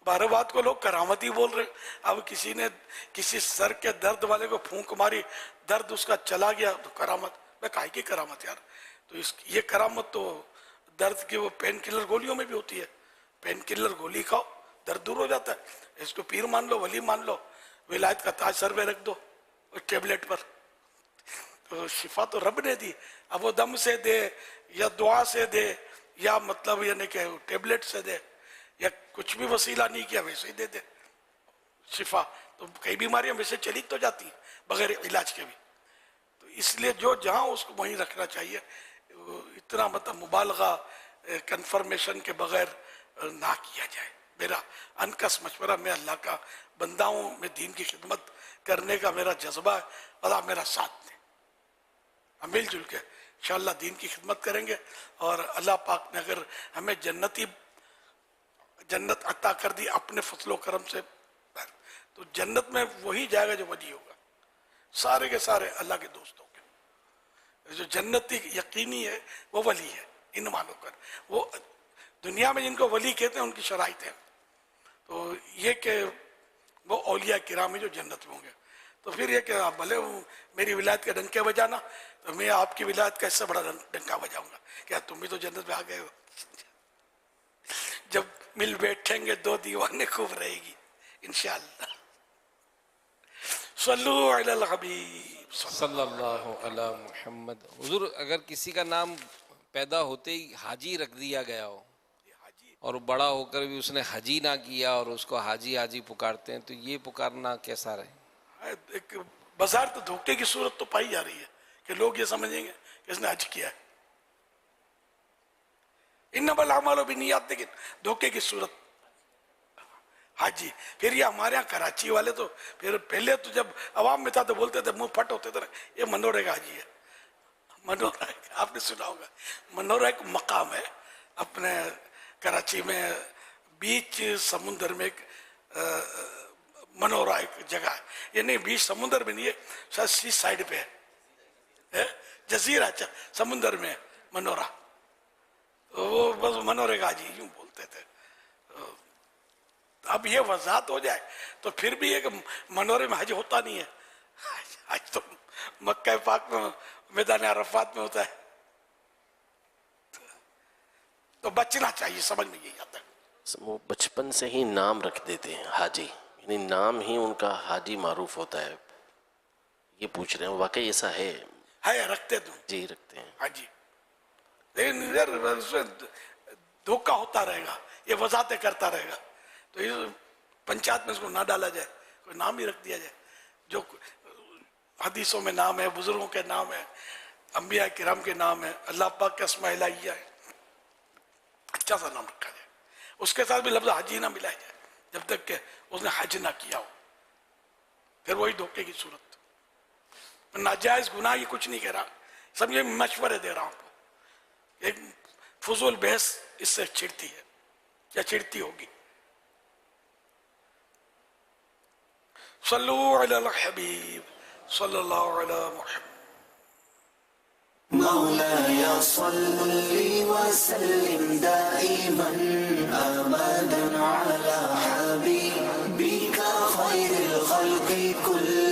بار بات کو لوگ کرامت ہی بول رہے. اب کسی نے کسی سر کے درد والے کو پھونک ماری, درد اس کا چلا گیا, تو کرامت. میں کہا کی کرامت یار؟ تو یہ کرامت تو درد کی وہ پین کلر گولیوں میں بھی ہوتی ہے. پین کلر گولی کھاؤ درد دور ہو جاتا ہے. اس کو پیر مان لو, ولی مان لو, ولایت کا تاج سر میں رکھ دو اس ٹیبلٹ پر, تو شفا تو رب نے دی. اب وہ دم سے دے یا دعا سے دے یا مطلب یعنی کہ ٹیبلٹ سے دے یا کچھ بھی وسیلہ نہیں کیا ویسے ہی دے دے شفا. تو کئی بیماریاں ویسے چلی تو جاتی ہیں بغیر علاج کے بھی. تو اس لیے جو جہاں اس کو وہیں رکھنا چاہیے. اتنا مطلب مبالغہ کنفرمیشن کے بغیر نہ کیا جائے. میرا انکس مشورہ, میں اللہ کا بندہ ہوں, میں دین کی خدمت کرنے کا میرا جذبہ ہے. اللہ میرا ساتھ دے, ہم مل جل کے انشاءاللہ دین کی خدمت کریں گے. اور اللہ پاک نے اگر ہمیں جنت عطا کر دی اپنے فضل و کرم سے, تو جنت میں وہی جائے گا جو ولی ہوگا. سارے کے سارے اللہ کے دوستوں کے. جو جنتی یقینی ہے وہ ولی ہے ان مانو کر. وہ دنیا میں جن کو ولی کہتے ہیں ان کی شرائط ہیں. تو یہ کہ وہ اولیاء کرام ہیں جو جنت میں ہوں گے. تو پھر یہ کہ آپ بھلے میری ولایت کے ڈنکے بجانا, تو میں آپ کی ولایت کا اس سے بڑا ڈنکا بجاؤں گا. کیا تم بھی تو جنت میں آ گئے ہو؟ جب مل بیٹھیں گے 2 دیوانے خوب رہے گی انشاءاللہ. صلو علی الحبیب صلی اللہ علی محمد. حضور اگر کسی کا نام پیدا ہوتے ہی حاجی رکھ دیا گیا ہو اور بڑا ہو کر بھی اس نے حجی نہ کیا اور اس کو حاجی حاجی پکارتے ہیں, تو یہ پکارنا کیسا رہے؟ ایک بازار تو دھوکے کی صورت تو پائی جا رہی ہے کہ لوگ یہ سمجھیں گے کہ اس نے حج کیا ہے. انما الاعمال بالنیات, لیکن دھوکے کی صورت حاجی. پھر یہ ہمارے یہاں کراچی والے تو پھر پہلے تو جب عوام میں تھا تو بولتے تھے, منہ پھٹ ہوتے تھے, یہ منورے کا حاجی ہے. منورہ آپ نے سنا ہوگا, منورہ ایک مقام ہے اپنے کراچی میں, بیچ سمندر میں ایک منورہ ایک جگہ ہے. یہ نہیں بیچ سمندر میں نہیں ہے, شاید سی سائڈ پہ ہے, جزیرہ اچھا سمندر میں منورہ. وہ بس منورے کا حاجی یوں بولتے تھے. اب یہ وضاحت ہو جائے تو پھر بھی ایک منورے میں حج ہوتا نہیں ہے. حج تو مکہ پاک میں میدان عرفات میں ہوتا ہے. تو بچنا چاہیے, سمجھ میں یہی آتا ہے. وہ بچپن سے ہی نام رکھ دیتے ہیں حاجی, یعنی نام ہی ان کا حاجی معروف ہوتا ہے. یہ پوچھ رہے ہیں واقعی ایسا ہے؟ رکھتے تو جی رکھتے ہیں حاجی, لیکن دھوکہ ہوتا رہے گا. ये वजाहतें करता रहेगा। तो इस पंचायत में इसको ना डाला जाए, कोई नाम ही रख दिया जाए जो हदीसों में नाम है, बुजुर्गों के नाम है, अंबिया किराम के नाम है, अल्लाह पाक का अस्मा इलाहिया है, अच्छा सा नाम रखा जाए। उसके साथ भी लफ्ज़ हज ही ना मिलाया जाए जब तक कि उसने हज ना किया हो, फिर वही धोखे की सूरत। नाजायज गुनाह ये कुछ नहीं कह रहा, सब ये मशवरे दे रहा हूं आपको। एक फजूल बहस इससे छिड़ती है या छिड़ती होगी। सल्लु अलल हबीब सल्लल्लाहु अलैहि मुहम्मद। مولاي صل وسلم دائما أبدا على حبيبك خير الخلق كلهم.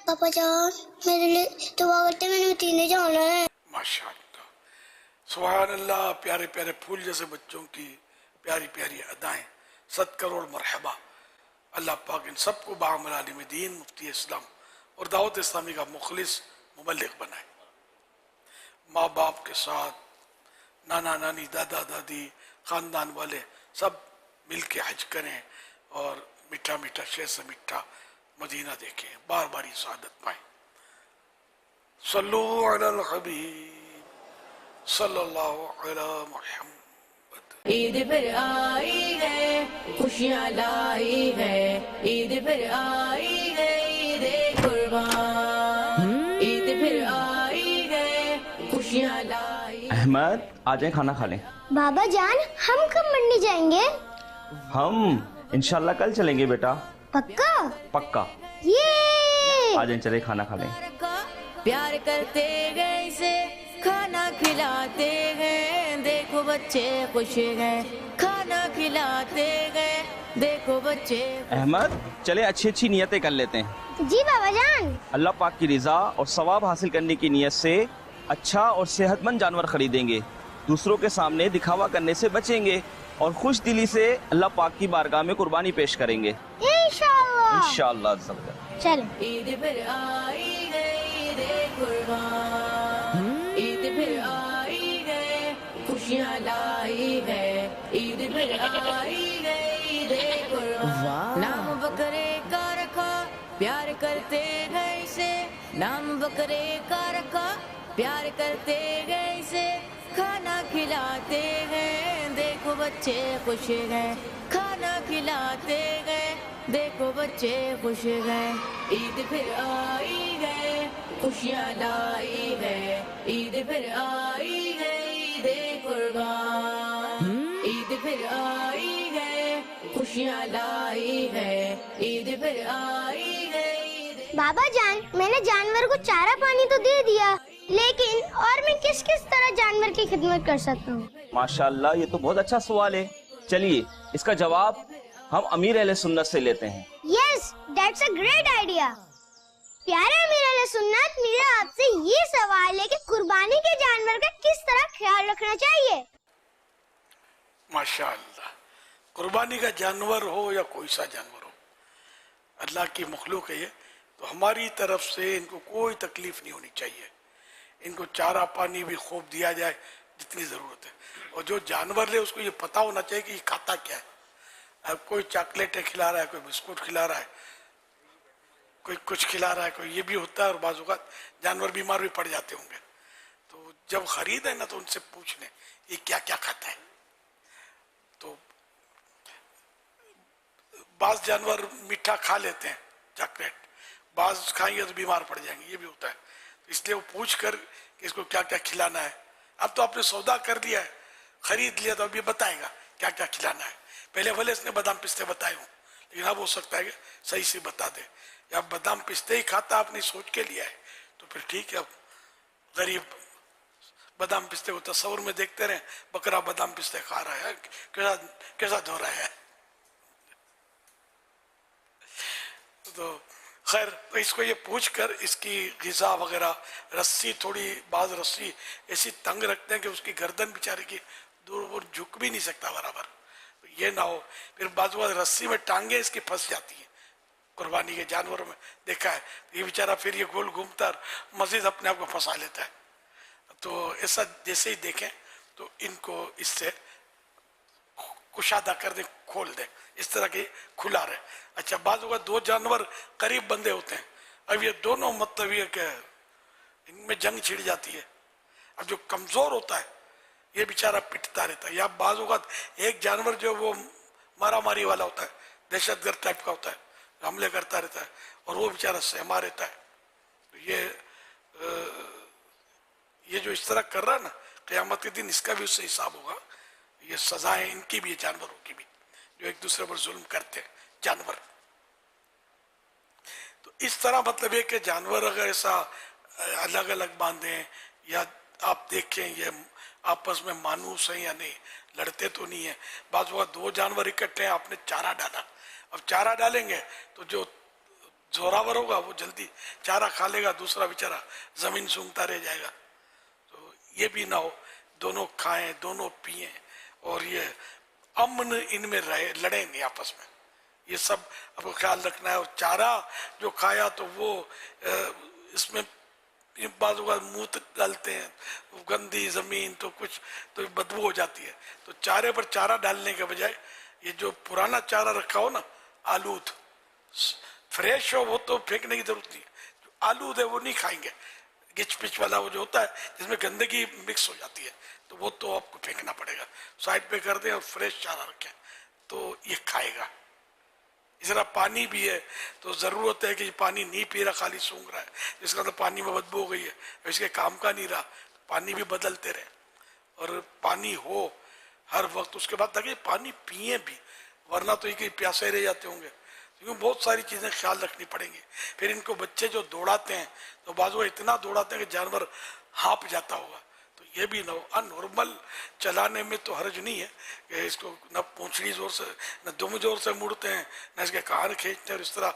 पापा जान मेरे लिए दुआ करते, मैंने मदीने जाना है। माशाअल्लाह, सुभान अल्लाह। प्यारे प्यारे फूल जैसे बच्चों की प्यारी प्यारी अदाएं, 7 करोड़ मरहबा। अल्लाह पाक इन सबको बाअमल आलिम दीन, मुफ्ती इस्लाम और दावत इस्लामी का मुखलिस मुबल्लिग बनाए। माँ बाप के साथ नाना नानी दादा दादी खानदान वाले सब मिल के हज करें और मीठा मीठा शेर से मीठा मदीना देखें, बार बार ये सआदत पाएं। सल्लु अलल हबीब सल्लल्लाहु अलैहि मुहम्मद। ईद फिर आई है, खुशियाँ लाई है, ईद फिर आई है, ईद कुर्बान। ईद फिर आई है, खुशियाँ लाई। अहमद आ जाए, खाना खा लें। बाबा जान हम कब मंडी जाएंगे? हम इंशाल्लाह कल चलेंगे बेटा। पक्का? पक्का। ये आ जाए, चले खाना खा लें। प्यार करते गए से खाना खिलाते हैं, देखो बच्चे खुश हैं, खाना खिलाते गए, देखो बच्चे। अहमद चले अच्छी अच्छी नियतें कर लेते हैं। जी बाबा जान। अल्लाह पाक की रिजा और सवाब हासिल करने की नियत से अच्छा और सेहतमंद जानवर खरीदेंगे, दूसरों के सामने दिखावा करने से बचेंगे और खुश दिली से अल्लाह पाक की बारगाह में कुर्बानी पेश करेंगे इंशाअल्लाह। इंशाअल्लाह। चलो। ईद फिर आई गई रे कुर्बान, ईद फिर आई गए, खुशियाँ लाई है, ईद फिर आई गई रे कुर्बान। नाम बकरे का रखा, प्यार करते गए से, नाम बकरे का रखा, प्यार करते गए से, खाना खिलाते हैं, देखो बच्चे खुश हैं, खाना खिलाते गए, देखो बच्चे खुश हैं। ईद फिर आई गए, खुशियाँ लाई है, ईद फिर आई गई ईद कुर्बान। ईद फिर आई गए, खुशियाँ लाई है, ईद फिर आई गई। बाबा जान मैंने जानवर को चारा पानी तो दे दिया, लेकिन और मैं किस किस तरह जानवर की खिदमत कर सकता हूँ? माशाअल्लाह, ये तो बहुत अच्छा सवाल है। चलिए इसका जवाब हम अमीर अहले सुन्नत से लेते हैं। Yes, that's a great idea. प्यारे अमीर अहले सुन्नत, मेरा आपसे ये सवाल है कि कुर्बानी के जानवर का किस तरह ख्याल रखना चाहिए? माशाअल्लाह, कुर्बानी का जानवर हो या कोई सा जानवर हो, अल्लाह की मखलूक है ये, तो हमारी तरफ से इनको कोई तकलीफ नहीं होनी चाहिए। इनको चारा पानी भी खूब दिया जाए जितनी ज़रूरत है, और जो जानवर ले उसको ये पता होना चाहिए कि ये खाता क्या है। अब कोई चॉकलेटें खिला रहा है, कोई बिस्कुट खिला रहा है, कोई कुछ खिला रहा है, कोई ये भी होता है, और बाज़ औक़ात जानवर बीमार भी पड़ जाते होंगे। तो जब खरीदे ना तो उनसे पूछ लें ये क्या क्या खाता है। तो बाज़ जानवर मीठा खा लेते हैं, चॉकलेट, बाज़ खाएंगे तो बीमार पड़ जाएंगे, ये भी होता है। इसलिए वो पूछ कर कि इसको क्या क्या खिलाना है। अब तो आपने सौदा कर लिया है, खरीद लिया, तो अब ये बताएगा क्या क्या खिलाना है। पहले भले इसने बादाम पिस्ते बताए हों, लेकिन अब हो सकता है कि सही से बता दे, या बादाम पिस्ते ही खाता आपने सोच के लिया है तो फिर ठीक है। अब गरीब बादाम पिस्ते को तस्वर में देखते रहे, बकरा बादाम पिस्ते खा रहा है, कैसा कैसा धो रहा है। तो खैर, तो इसको ये पूछ कर इसकी ग़िज़ा वगैरह, रस्सी थोड़ी, बाज रस्सी ऐसी तंग रखते हैं कि उसकी गर्दन बेचारे की दूर वो झुक भी नहीं सकता बराबर, तो ये ना हो। फिर बाजू बाज रस्सी में टांगे इसकी फंस जाती हैं, कुर्बानी के जानवरों में देखा है, ये बेचारा फिर ये गोल घूमता है, मजीद अपने आप को फंसा लेता है। तो ऐसा जैसे ही देखें तो इनको इससे कुशादा कर दें, खोल दें, इस तरह के खुला रहे। अच्छा, बाजू का दो जानवर करीब बंधे होते हैं, अब ये दोनों मतलब ये कि इनमें जंग छिड़ जाती है। अब जो कमजोर होता है ये बेचारा पिटता रहता है, या बाजू का एक जानवर जो वो मारा मारी वाला होता है, दहशतगर्द टाइप का होता है, हमले करता रहता है, और वो बेचारा सहमा रहता है। तो ये जो इस तरह कर रहा है ना, क़यामत के दिन इसका भी उससे हिसाब होगा। ये सजाएं इनकी भी, जानवरों की भी, जो एक दूसरे पर जुल्म करते हैं जानवर। तो इस तरह मतलब है कि जानवर अगर ऐसा अलग अलग बांधे, या आप देखें ये आपस में मानूस है या नहीं, लड़ते तो नहीं है। बाज़ वक़्त दो जानवर इकट्ठे हैं, आपने चारा डाला, अब चारा डालेंगे तो जो जोरावर होगा वो जल्दी चारा खा लेगा, दूसरा बेचारा जमीन सूंघता रह जाएगा। तो ये भी ना हो, दोनों खाएं, दोनों पिएं, और ये अमन इनमें रहे, लड़े नहीं आपस में। ये सब आपको ख्याल रखना है। और चारा जो खाया तो वो इसमें बाजू का मुँह तक डालते हैं, गंदी जमीन तो कुछ तो बदबू हो जाती है। तो चारे पर चारा डालने के बजाय ये जो पुराना चारा रखा हो ना, आलूद फ्रेश हो, वो तो फेंकने की जरूरत नहीं है। जो आलूद है वो नहीं खाएंगे, गिच पिच वाला वो जो होता है जिसमें गंदगी मिक्स हो जाती है, तो वो तो आपको फेंकना पड़ेगा। साइड पे कर दें और फ्रेश चारा रखें तो ये खाएगा। इस तरह पानी भी है, तो ज़रूरत है कि पानी नहीं पी रहा, खाली सूंघ रहा है, इसका तो पानी में बदबू हो गई है, इसके काम का नहीं रहा, तो पानी भी बदलते रहे, और पानी हो हर वक्त। उसके बाद ताकि पानी पिए भी, वरना तो ये प्यासे रह जाते होंगे। क्योंकि बहुत सारी चीज़ें ख्याल रखनी पड़ेंगी। फिर इनको बच्चे जो दौड़ाते हैं तो बाजू इतना दौड़ाते हैं कि जानवर हाँप जाता होगा, तो ये भी ना हो। अनॉर्मल चलाने में तो हर्ज नहीं है कि इसको न पूंछड़ी जोर से, न दुम जोर से मुड़ते हैं, न इसके कान खींचते हैं, और इस तरह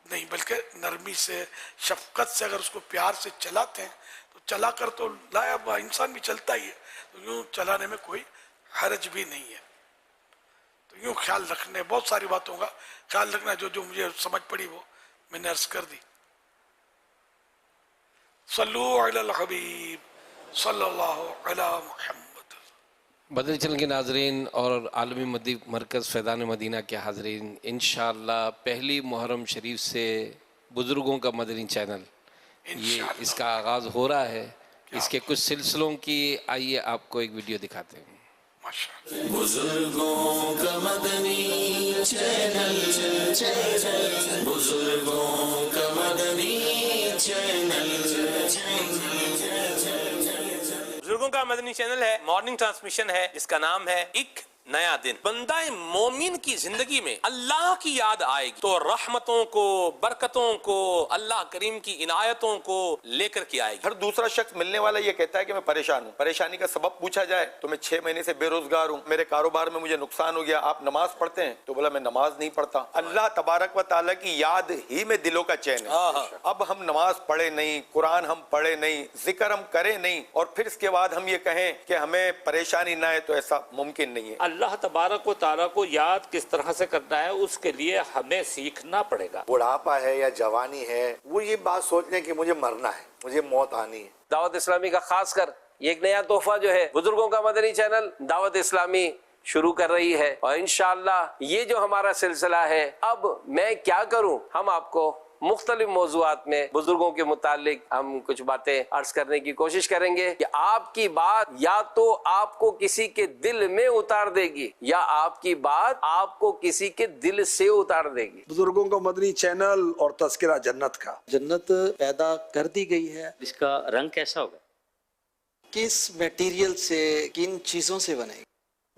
नहीं, बल्कि नरमी से, शफकत से अगर उसको प्यार से चलाते हैं तो चला कर तो लाया, इंसान भी चलता ही है, तो यूँ चलाने में कोई हर्ज भी नहीं है। तो यूँ ख्याल रखने, बहुत सारी बातों का ख्याल रखना, जो जो मुझे समझ पड़ी वो मैंने अर्ज कर दी। सल्लु अलल हबीब सल्लल्लाहु अला मुहम्मद। बदर चैनल के नाजरीन और आलमी मदी मरकज़ फैज़ान मदीना के हाजरीन, इंशाअल्लाह पहली मुहर्रम शरीफ से बुज़ुर्गों का मदनी चैनल ये इसका आगाज़ हो रहा है। इसके कुछ सिलसिलों की आइए आपको एक वीडियो दिखाते हैं। बुजुर्गों का मदनी चैनल, बुजुर्गों का मदनी चैनल। बुजुर्गों का मदनी चैनल है, मॉर्निंग ट्रांसमिशन है, जिसका नाम है एक नया दिन। बंदा मोमिन की जिंदगी में अल्लाह की याद आएगी तो रहमतों को, बरकतों को, अल्लाह करीम की इनायतों को लेकर के आएगी। हर दूसरा शख्स मिलने वाला ये कहता है कि मैं परेशान हूँ। परेशानी का सबब पूछा जाए तो मैं 6 महीने से बेरोजगार हूँ, मेरे कारोबार में मुझे नुकसान हो गया, आप नमाज पढ़ते हैं? तो बोला मैं नमाज नहीं पढ़ता। अल्लाह तबारक व तआला की याद ही में दिलों का चैन है। अब हम नमाज पढ़े नहीं, कुरान हम पढ़े नहीं, जिक्र हम करे नहीं, और फिर इसके बाद हम ये कहें कि हमें परेशानी ना है, तो ऐसा मुमकिन नहीं है। अल्लाह तबारक व तआला को याद किस तरह से करना है, उसके लिए हमें सीखना पड़ेगा। बुढ़ापा है या जवानी है, वो ये बात सोच लें कि मुझे मरना है, मुझे मौत आनी है। दावत इस्लामी का खास कर ये एक नया तोहफा जो है, बुजुर्गों का मदनी चैनल दावत इस्लामी शुरू कर रही है, और इंशाअल्लाह ये जो हमारा सिलसिला है, अब मैं क्या करूं, हम आपको मुख्तलिफ मौज़ूआत में बुजुर्गों के मुतालिक हम कुछ बातें अर्ज करने की कोशिश करेंगे कि आपकी बात या तो आपको किसी के दिल में उतार देगी, या आपकी बात आपको किसी के दिल से उतार देगी। बुजुर्गों का मदनी चैनल और तज़किरा जन्नत का। जन्नत पैदा कर दी गई है, इसका रंग कैसा होगा, किस मटेरियल से, किन चीजों से बनेगी,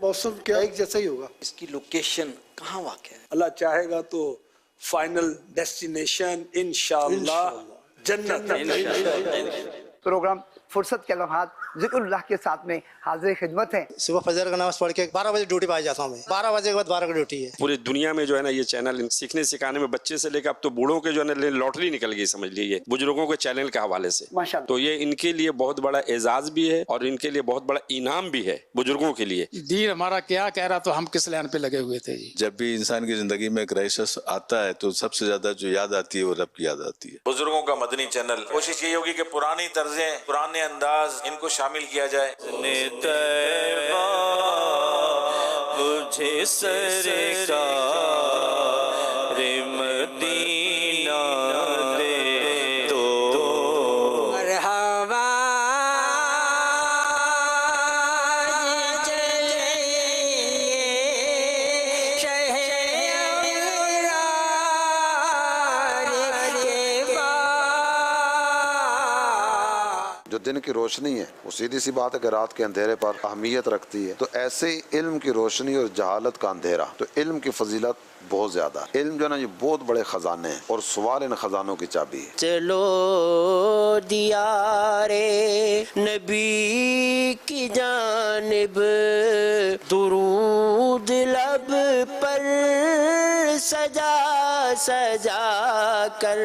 मौसम क्या एक जैसा ही होगा। इसकी लोकेशन कहाँ वाक़ है? अल्लाह चाहेगा तो फाइनल डेस्टिनेशन इंशाअल्लाह जन्नत। प्रोग्राम फुर्सत के लम्हात ज़िक्रुल्लाह के साथ में हाजिर खिदमत है। सुबह फजर का नमाज पढ़ के 12 बजे ड्यूटी पे जाता हूँ मैं। 12 बजे के बाद 12 की ड्यूटी है। पूरी दुनिया में जो है ना ये चैनल सीखने सिखाने में बच्चे से लेकर अब तो बूढ़ों के जो है ना लॉटरी निकल गई समझ लीजिए बुजुर्गों के चैनल के हवाले से। तो ये इनके लिए बहुत बड़ा एजाज भी है और इनके लिए बहुत बड़ा इनाम भी है बुजुर्गों के लिए। दीन हमारा क्या कह रहा तो हम किस लाइन पे लगे हुए थे जी। जब भी इंसान की जिंदगी में क्राइसिस आता है तो सबसे ज्यादा जो याद आती है वो रब की याद आती है। बुजुर्गों का मदनी चैनल कोशिश यही होगी कि पुरानी तर्जें पुराने अंदाज इनको शामिल किया जाए। मुझे सरकार मदीना दे दो मरहबा जो दिन की रोशनी है वो सीधी सी बात है कि रात के अंधेरे पर अहमियत रखती है, तो ऐसे ही इल्म की रोशनी और जहालत का अंधेरा, तो इल्म की फजीलत बहुत ज्यादा है। इल्म जो है ना ये बहुत बड़े खजाने हैं और सवाल इन खजानों की चाबी है। चलो दियारे नबी की जानिब दुरूद लब पर सजा सजा कर।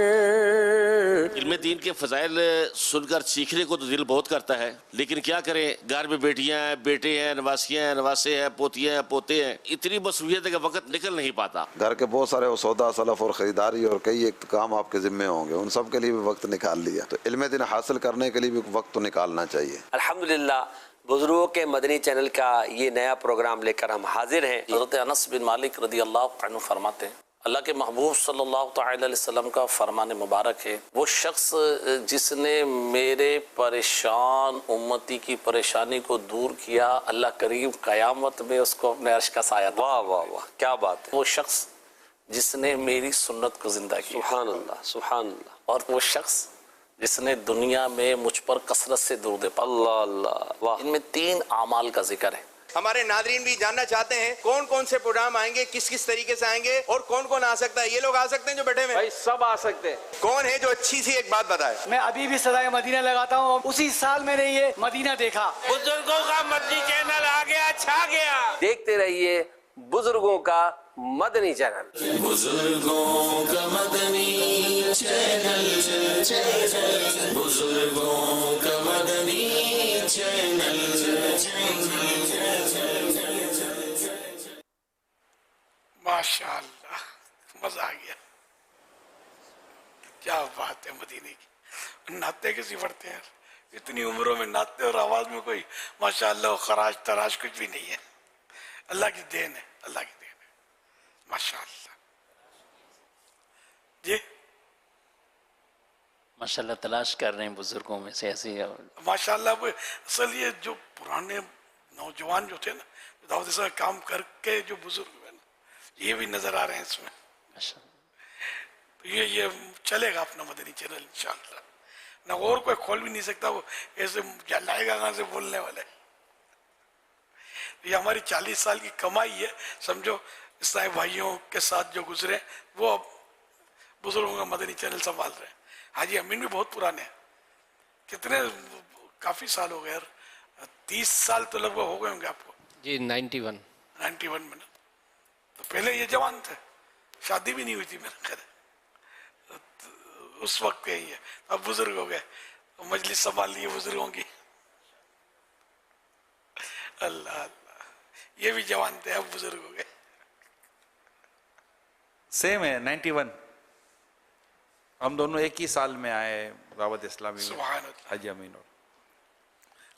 इल्म दीन के फजाइल सुनकर सीखने को तो दिल बहुत करता है, लेकिन क्या करें, घर में बेटियां हैं, बेटे हैं, नवासियां हैं, नवासे हैं, पोतियां हैं, पोते हैं, इतनी मसरूफियत है कि वक्त निकल नहीं पाता। घर के बहुत सारे सौदा सलफ और खरीदारी और कई एक काम आपके जिम्मे होंगे, उन सब के लिए भी वक्त निकाल लिया, तो इल्म दीन हासिल करने के लिए भी वक्त तो निकालना चाहिए। अल्हम्दुलिल्लाह बुजुर्गों के मदनी चैनल का ये नया प्रोग्राम लेकर हम हाजिर हैं। हज़रत अनस बिन मालिक रदियल्लाहु अन्हु फरमाते हैं, अल्लाह के महबूब सल्लल्लाहु अलैहि वसल्लम का फरमान मुबारक है, वो शख्स जिसने मेरे परेशान उम्मती की परेशानी को दूर किया, अल्लाह करीम क़यामत में उसको अपने अर्श का साया। वाह वाह वाह, क्या बात है। वो शख्स जिसने मेरी सुन्नत को जिंदा किया, सुभान अल्लाह सुभान अल्लाह। और वो शख्स जिसने दुनिया में मुझ पर कसरत से दुरूद पाक। अल्लाह अल्लाह वाह। इनमें 3 आमाल का जिक्र है। हमारे नादरीन भी जानना चाहते हैं कौन कौन से प्रोग्राम आएंगे, किस किस तरीके से आएंगे और कौन कौन आ सकता है। ये लोग आ सकते हैं जो बैठे हुए? भाई सब आ सकते हैं। कौन है जो अच्छी सी एक बात बताए? मैं अभी भी सदाए मदीना लगाता हूँ, उसी साल मैंने ये मदीना देखा। बुजुर्गों का मदनी चैनल आ गया, छा गया। देखते रहिए बुजुर्गों का मदनी चैनल। बुजुर्गों का मदनी चैनल, बुजुर्गों का मदनी चैनल। माशाअल्लाह, मजा आ गया। क्या बात है मदीने की। नाते कैसी पढ़ते हैं यार, इतनी उम्रों में नाते और आवाज में कोई माशाअल्लाह खराज तराज कुछ भी नहीं है। अल्लाह की देन है, अल्लाह की देन है माशाअल्लाह। जी माशाल्लाह तलाश कर रहे हैं बुजुर्गों में से ऐसे। माशाअल्लाह असल ये जो पुराने नौजवान जो थे ना, दाऊद से काम करके जो बुजुर्ग है ना, ये भी नजर आ रहे हैं इसमें। तो ये चलेगा अपना मदनी चैनल इंशाअल्लाह। ना और कोई खोल भी नहीं सकता, वो ऐसे क्या लाएगा कहाँ से बोलने वाले। ये हमारी 40 साल की कमाई है समझो, ईसाई भाइयों के साथ जो गुजरे वो अब बुजुर्गों का मदनी चैनल संभाल रहे हैं। हाजी अमीन भी बहुत पुराने हैं, कितने काफी साल हो गए यार, 30 साल तो लगभग हो गए होंगे आपको जी। 91 में ना, तो पहले ये जवान थे, शादी भी नहीं हुई थी मेरे घर उस वक्त यही है। अब बुजुर्ग हो गए, मजलिस संभाल लिए बुजुर्गों की। अल्लाह अल्लाह, ये भी जवान थे अब बुजुर्ग हो गए। सेम है 91, हम दोनों एक ही साल में आए दावत इस्लामी में, हाजी अमीन और।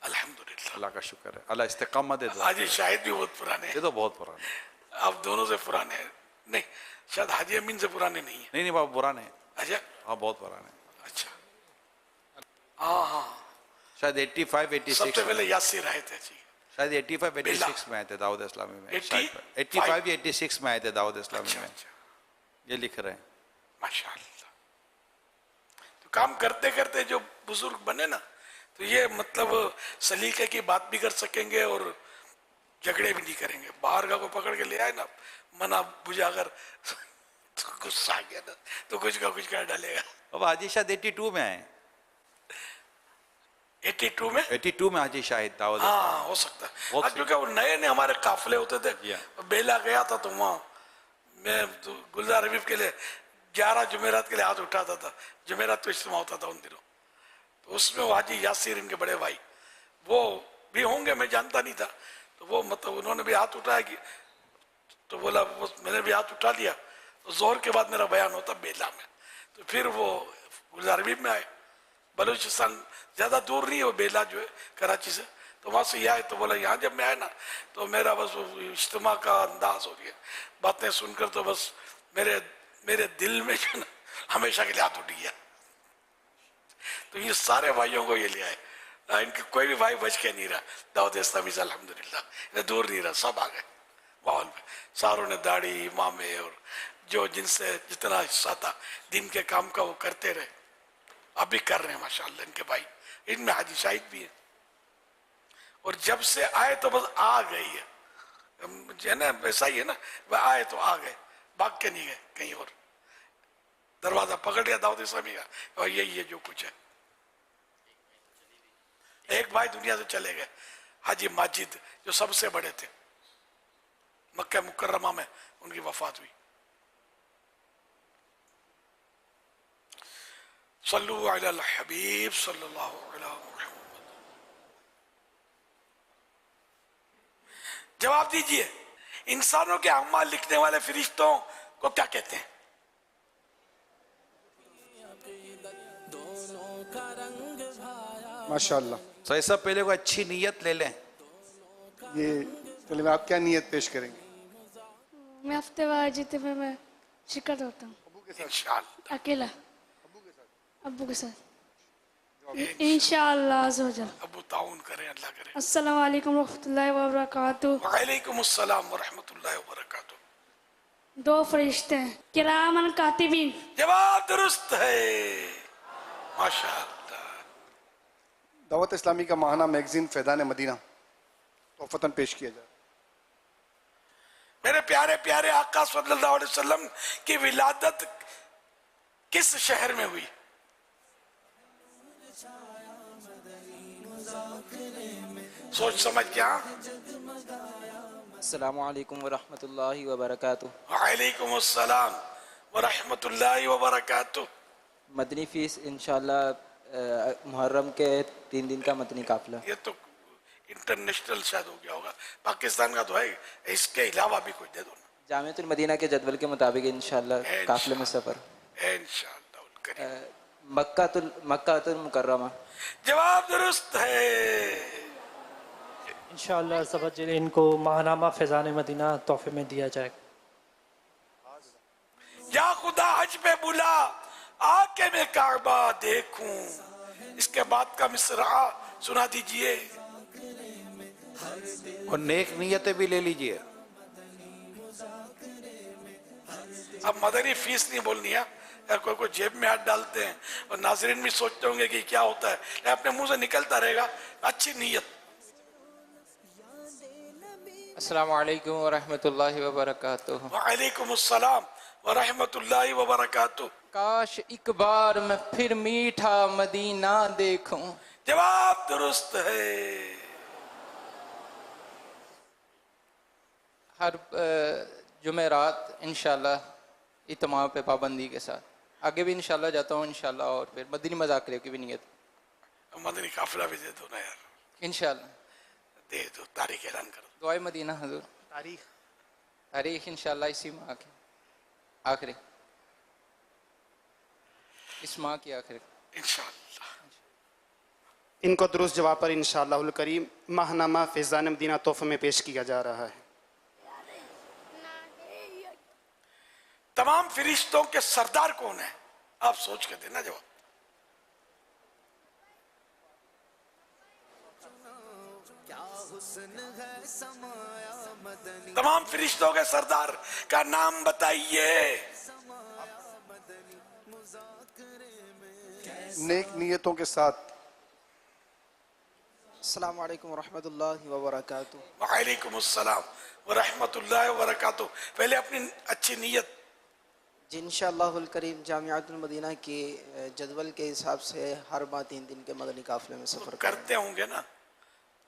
अल्हम्दुलिल्लाह, अल्लाह का शुक्र है, अल्लाह इस्तिकामत दे। हाजी शाहिद भी बहुत पुराने हैं। ये तो बहुत पुराने, आप दोनों से पुराने हैं। नहीं शायद हाजी अमीन से पुराने नहीं है। नहीं बाबा पुराने हैं। अच्छा हाँ बहुत पुराने। अच्छा हाँ शायद 85 86 सबसे पहले यासिर आए थे जी, शायद 85 86 में आए थे दाऊद इस्लामी में। 85 या 86 में आए थे दाऊद इस्लामी में। ये लिख रहे हैं माशाअल्लाह। तो काम करते करते जो बुजुर्ग बने ना, तो ये मतलब सलीके की बात भी कर सकेंगे और झगड़े भी नहीं करेंगे। बाहर का को पकड़ के ले आए ना, मना बुझा कर तो गुस्सा आ गया ना तो कुछ का कुछ कर डालेगा। अब हाजी शायद 82 में आए। 82 में 82 में हाजी शाहिद दाऊद। हाँ हो सकता है। आज क्योंकि वो नए नए हमारे काफिले होते थे, बेला गया था तो वहाँ मैं तो गुलजार हबीब के लिए 11 जुमेरात के लिए हाथ उठाता था। जुमेरात तो इज्तिमा होता था उन दिनों, तो उसमें वो हाजी यासिर इनके बड़े भाई वो भी होंगे, मैं जानता नहीं था। तो वो मतलब उन्होंने भी हाथ उठाया कि तो बोला वो मैंने भी हाथ उठा लिया। तो जोहर के बाद मेरा बयान होता बेला में, तो फिर वो गुलजार हबीब में आए। बलूचिस्तान ज़्यादा दूर नहीं है वो बेला जो है कराची से, तो वहाँ से ये आए। तो बोला यहाँ जब मैं आया ना तो मेरा बस वो इज्तिमा का अंदाज हो गया, बातें सुनकर तो बस मेरे दिल में जो ना हमेशा के लिए हाथ उठ गया। तो ये सारे भाइयों को ये ले आए, इनके कोई भी भाई बच के नहीं रहा। दाऊद इस्लामी से अल्हम्दुलिल्लाह दूर नहीं रहा, सब आ गए माहौल में। सारों ने दाढ़ी इमामे और जो जिनसे जितना हिस्सा था दिन के काम का वो करते रहे, अब भी कर रहे हैं माशाअल्लाह इनके भाई। इनमें हाजी शाहिद भी है, और जब से आए तो बस आ गई है ना, वैसा ही है ना, वह आए तो आ गए, भाग के नहीं गए कहीं और। दरवाजा पकड़ लिया दाऊद इस्लामी का और यही है जो कुछ है। एक भाई दुनिया से चले गए, हाजी माजिद, जो सबसे बड़े थे, मक्का मुकर्रमा में उनकी वफात हुई। सल्लु अलल हबीब सल्लल्लाहु अलैहि वसल्लम। जवाब दीजिए, इंसानों के अमाल लिखने वाले फरिश्तों को क्या कहते हैं? माशाअल्लाह। तो इससे पहले कोई अच्छी नीयत ले लें। ये चलिए आप क्या नियत पेश करेंगे? मैं हफ्ते बाद जीते में मैं शिरकत होता हूँ इंशाअल्लाह, अकेला अब्बू के साथ इंशाअल्लाह अज़्ज़वजल। अब्बू ताउन करें, अल्लाह करे। अस्सलाम वालेकुम रहमतुल्लाहि व बरकातुहू। वालेकुम अस्सलाम व रहमतुल्लाहि व बरकातुहू। दो फरिश्ते हैं किरामन कातिबीन। जवाब दुरुस्त है माशाअल्लाह। दावत इस्लामी का माहाना मैगजीन फैज़ान मदीना तोहफ़तन पेश किया जाए। मेरे प्यारे प्यारे आका सल्लल्लाहु अलैहि वसल्लम की विलादत किस शहर में हुई? सोच समझ क्या। अस्सलामु अलैकुम व रहमतुल्लाहि व बरकातुहू। वालेकुम अस्सलाम व रहमतुल्लाहि व बरकातुहू। मदनी फीस इंशाअल्लाह मुहर्रम के 3 दिन का मदनी काफिला। ये तो इंटरनेशनल शायद हो गया होगा, पाकिस्तान का तो है, इसके अलावा भी कुछ दे दो ना। जामिअतुल मदीना के जदवल के मुताबिक इंशाअल्लाह काफिले में सफर इंशाअल्लाह। मक्कातुल मुकर्रमा। जवाब दुरुस्त है इंशाअल्लाह। सबज इनको माहनामा फैज़ान मदीना तोहफे में दिया जाए। या खुदा हज पे बुला आके मैं काबा देखूं, इसके बाद का मिसरा सुना दीजिए। और नेक नीयतें भी ले लीजिए। अब मदनी फीस नहीं बोलनी है, या कोई कोई जेब में हाथ डालते हैं और नाजरीन भी सोचते होंगे कि क्या होता है, अपने मुंह से निकलता रहेगा अच्छी नीयत। अस्सलामु अलैकुम व रहमतुल्लाहि व बरकातुहू। वालेकुम अस्सलाम व रहमतुल्लाहि व बरकातुहू। काश एक बार मैं फिर मीठा मदीना देखूं। जवाब दुरुस्त है। हर जुमेरात इंशाल्लाह इत्माम पे पाबंदी के साथ, आगे भी इंशाल्लाह जाता हूँ इंशाल्लाह। और फिर मदनी मज़ाकिरे की भी नियत। मदनी काफिला भी दे दो ना यार। इंशाल्लाह दे दो, तारीख ऐलान कर दो। दुआए मदीना हजूर। तारीख इंशाल्लाह इसी माह की आखिरी, इस माह की आखिरी इंशाल्लाह। इनको दुरुस्त जवाब पर इंशाअल्लाहुल करीम माहनामा फैज़ान मदीना तोहफे में पेश किया जा रहा है। तमाम फरिश्तों के सरदार कौन है? आप सोच के देना जवाब। तमाम फरिश्तों के सरदार का नाम बताइए। नेक नियतों के साथ السلام علیکم ورحمۃ اللہ وبرکاتہ. وعلیکم السلام ورحمۃ اللہ وبرکاتہ. پہلے اپنی اچھی نیت. جی انشاءاللہ الکریم جامعۃ المدینہ کی جدول کے حساب سے ہر ماہ 3 دن کے مدنی قافلے میں سفر کرتے ہوں گے نا,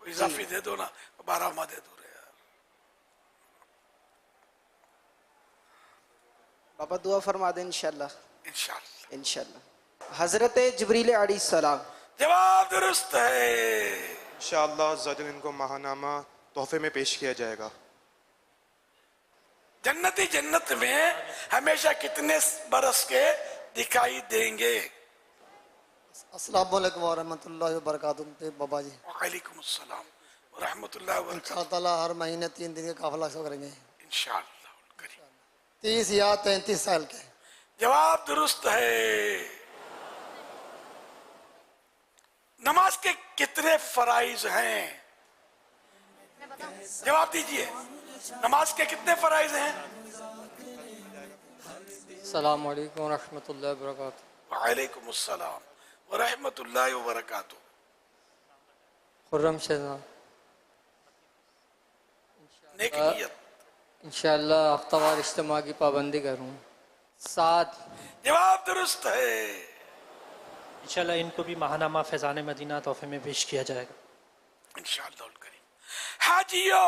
اضافی دے دو نا, 12 ماہ دے دو. بابا دعا فرما دیں انشاءاللہ. انشاءاللہ انشاءاللہ. حضرت جبریل علیہ السلام. جواب درست ہے. انشاءاللہ عزوجل ان کو ماہنامہ تحفے میں پیش کیا جائے گا. جنتی جنت میں ہمیشہ کتنے برس کے دکھائی دیں گے؟ السلام علیکم ورحمۃ اللہ وبرکاتہ. بابا جی وعلیکم السلام ورحمۃ اللہ وبرکاتہ. اللہ تعالیٰ ہر مہینے 3 دن کا قافلہ شو کریں گے انشاءاللہ. 30 یا 33 سال کے. جواب درست ہے. نماز کے کتنے فرائض ہیں؟ جواب دیجئے. نماز کے کتنے فرائض ہیں؟ السلام علیکم ورحمۃ اللہ وبرکاتہ. وعلیکم السلام ورحمۃ اللہ وبرکاتہ. خرم شہزاد. نیک نیت. انشاءاللہ ہفتہ وار اجتماع کی پابندی کروں. 7. جواب درست ہے. انشاءاللہ ان کو بھی ماہنامہ فیضان مدینہ تحفے میں پیش کیا جائے گا انشاءاللہ الکریم. حاجیو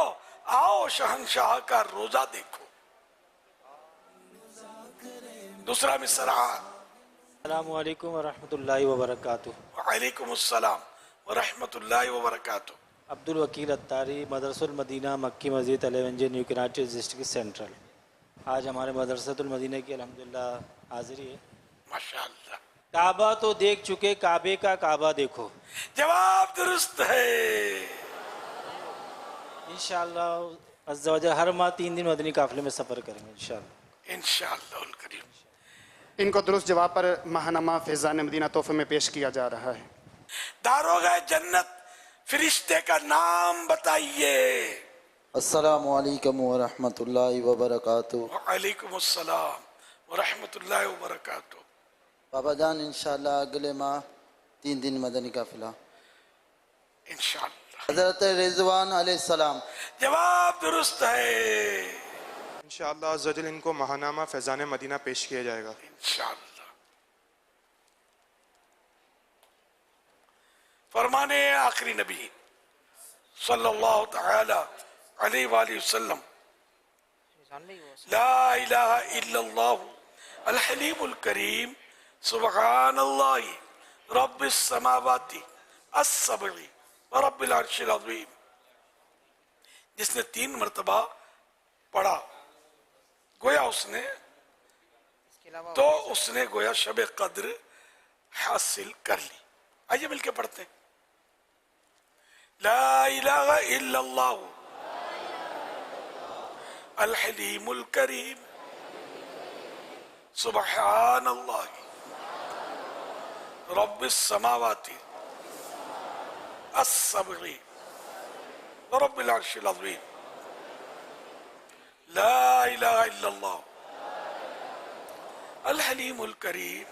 آؤ شہنشاہ کا روزہ دیکھو. دوسرا مصرع. السلام علیکم ورحمۃ اللہ وبرکاتہ. وعلیکم السلام ورحمۃ اللہ وبرکاتہ. عبد الوکیل اتاری, مدرسہ المدینہ, Makki Masjid, 11 new Karachi district central. آج ہمارے مدرسۃ المدینہ کی الحمدللہ حاضری ہے. ماشاءاللہ. کعبہ تو دیکھ چکے, کعبے کا کعبہ دیکھو. جواب درست ہے. انشاءاللہ عز و جل ہر ماہ 3 دن مدنی قافلے میں سفر کریں گے انشاءاللہ. انشاءاللہ الکریم. ان کو درست جواب پر ماہنامہ فیضان مدینہ تحفے میں پیش کیا جا رہا ہے. داروغہ جنت فرشتے کا نام بتائیے. السلام علیکم ورحمۃ اللہ وبرکاتہ. وعلیکم السلام ورحمۃ اللہ وبرکاتہ. بابا جان انشاءاللہ اگلے ماہ 3 دن مدنی قافلہ. انشاءاللہ. حضرت رضوان علیہ السلام. جواب درست ہے. انشاءاللہ عزوجل ان کو ماہنامہ فیضان مدینہ پیش کیا جائے گا انشاءاللہ. فرمانے آخری نبی صلی اللہ تعالی علیہ وآلہ وسلم, لا الہ الا اللہ الحلیم الکریم سبحان اللہ رب السماوات السبع ورب العرش العظیم. جس نے 3 مرتبہ پڑھا گویا اس نے گویا شب قدر حاصل کر لی. آئیے مل کے پڑھتے ہیں. لا الہ الا اللہ الحلیم الکریم سبحان اللہ رب السماوات السبع ورب العرش العظیم. لا الہ الا اللہ الحلیم الکریم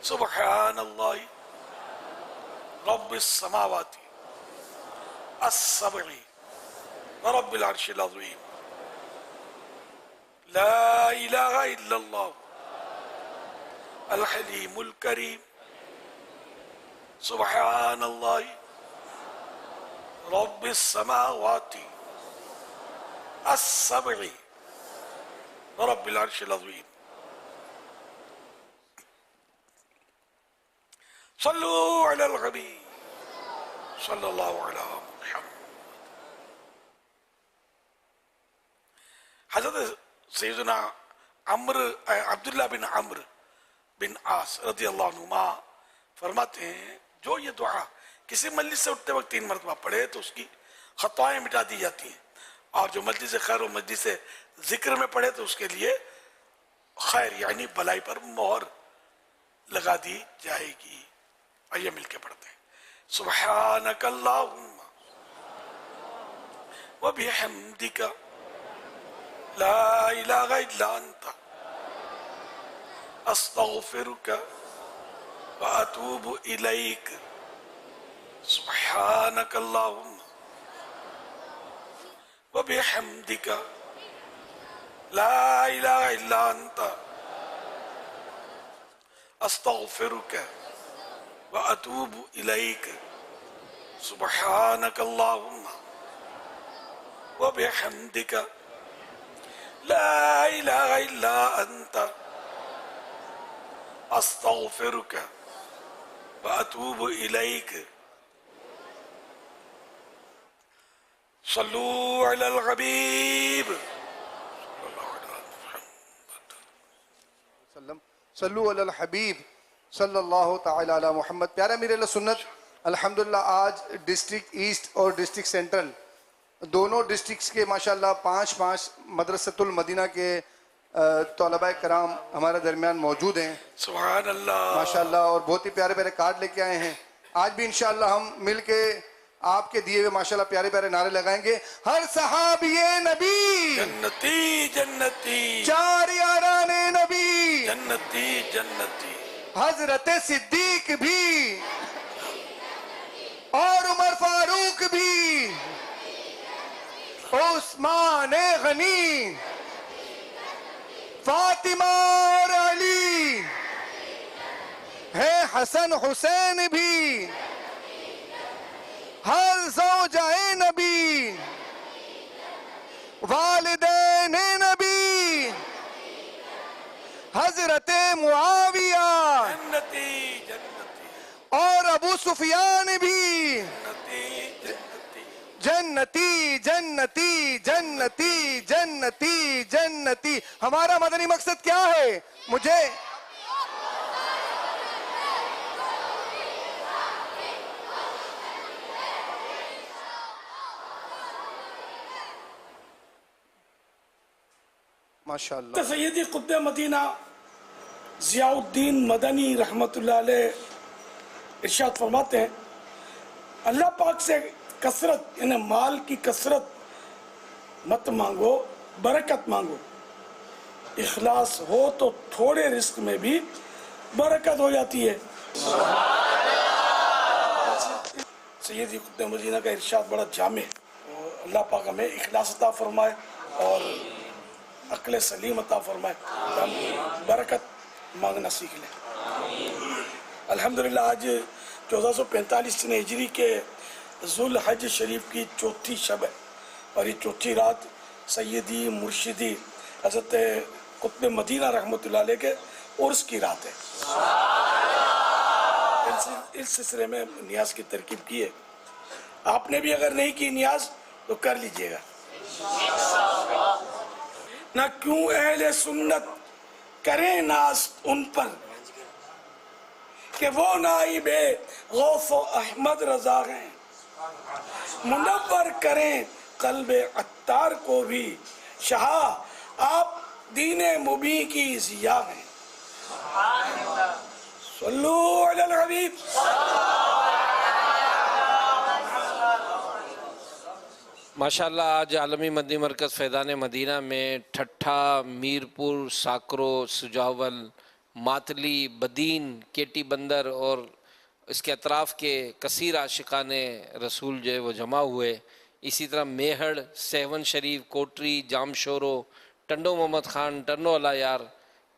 سبحان اللہ رب السماوات السبع ورب العرش العظیم. لا الہ الا اللہ الحلیم الکریم سبحان اللہ رب السماوات السبع ورب العرش العظیم. صلوا علی الحبیب صلی اللہ علیہ محمد. حضرت سیدنا عبداللہ بن عمرو بن عاص رضی اللہ عنہما فرماتے ہیں جو یہ دعا کسی مجلس سے اٹھتے وقت 3 مرتبہ پڑھے تو اس کی خطائیں مٹا دی جاتی ہیں, اور جو مجلس خیر و مجلس ذکر میں پڑھے تو اس کے لیے خیر یعنی بھلائی پر مہر لگا دی جائے گی. آئیے مل کے پڑھتے ہیں. سبحانک اللہم وبحمدک لا الہ الا انت استغفرک واتوب الیک. सुब्हानक अल्लाहुम्मा व बिहम्दिका ला इलाहा इल्ला अंता अस्तगफिरुका व अतूबु इलैक सुब्हानक अल्लाहुम्मा व बिहम्दिका ला इलाहा इल्ला अंता अस्तगफिरुका व अतूबु इलैक सल्लू अलल हबीब सल्लू अलल हबीब सल्लल्लाहु ताला अला मुहम्मद। प्यारे मेरे अहले सुन्नत, अल्हम्दुलिल्लाह आज डिस्ट्रिक्ट ईस्ट और डिस्ट्रिक्ट सेंट्रल दोनों डिस्ट्रिक्ट्स के माशाल्लाह 5 मदरसतुल मदीना के तलबा कराम हमारे दरमियान मौजूद हैं। सुभान अल्लाह माशाल्लाह, और बहुत ही प्यारे प्यारे कार्ड लेके आए हैं। आज भी इंशाल्लाह हम मिल के आपके दिए हुए माशाल्लाह प्यारे प्यारे नारे लगाएंगे। हर सहाबिये नबी जन्नती जन्नती, चार याराने नबी जन्नती जन्नती, हजरत सिद्दीक भी और उमर फारूक भी, उस्मान गनी, फातिमा और अली है, हसन हुसैन भी, हर ज़ौजाए नबी, वालिदैन नबी, हजरत मुआविया जन्नती जन्नती, और अबू सुफियान भी जन्नती जन्नती जन्नती जन्नती जन्नती। हमारा मदनी मकसद क्या है? मुझे माशाअल्लाह सैयदी कुत्बे मदीना जियाउद्दीन मदनी रहमतुल्लाह अलैह इरशाद फरमाते हैं, अल्लाह पाक से कसरत यानी माल की कसरत मत मांगो, बरकत मांगो। इखलास हो तो थोड़े रिस्क में भी बरकत हो जाती है। सैयदी कुत्बे मदीना का इरशाद बड़ा जामे है। अल्लाह पाक हमें इखलास अता फरमाए और अक्ल सलीम अता फरमाए, हम बरकत मांगना सीख लें। अल्हम्दुलिल्लाह आज 1445 हिजरी के जुल हज शरीफ की चौथी शब है और ये चौथी रात सैयदी मुर्शिदी हज़रत कुत्ब मदीना रहमतुल्लाह अलैह के उर्स की रात है। इस सिलसिले में नियाज की तरकीब की है। आपने भी अगर नहीं की नियाज तो कर लीजिएगा। ना क्यों अहले सुन्नत करें नाज उन पर कि वो नाइबे गौस अहमद रजा हैं, मुनव्वर करें कल्बे अत्तार को भी, शाह आप दीने मुबी की जिया हैं। सल्लू अलल हबीब। माशाल्लाह आज आलमी मदनी मरकज़ फैज़ान मदीना में ठट्ठा, मीरपुर, साकरो, सुजावल, मातली, बदीन, केटी बंदर और इसके अतराफ़ के कसीर आशिकान रसूल जो है वो जमा हुए। इसी तरह मेहड़, सेवन शरीफ, कोटरी, जामशोरो, टंडो मोहम्मद ख़ान, टन्नो अला यार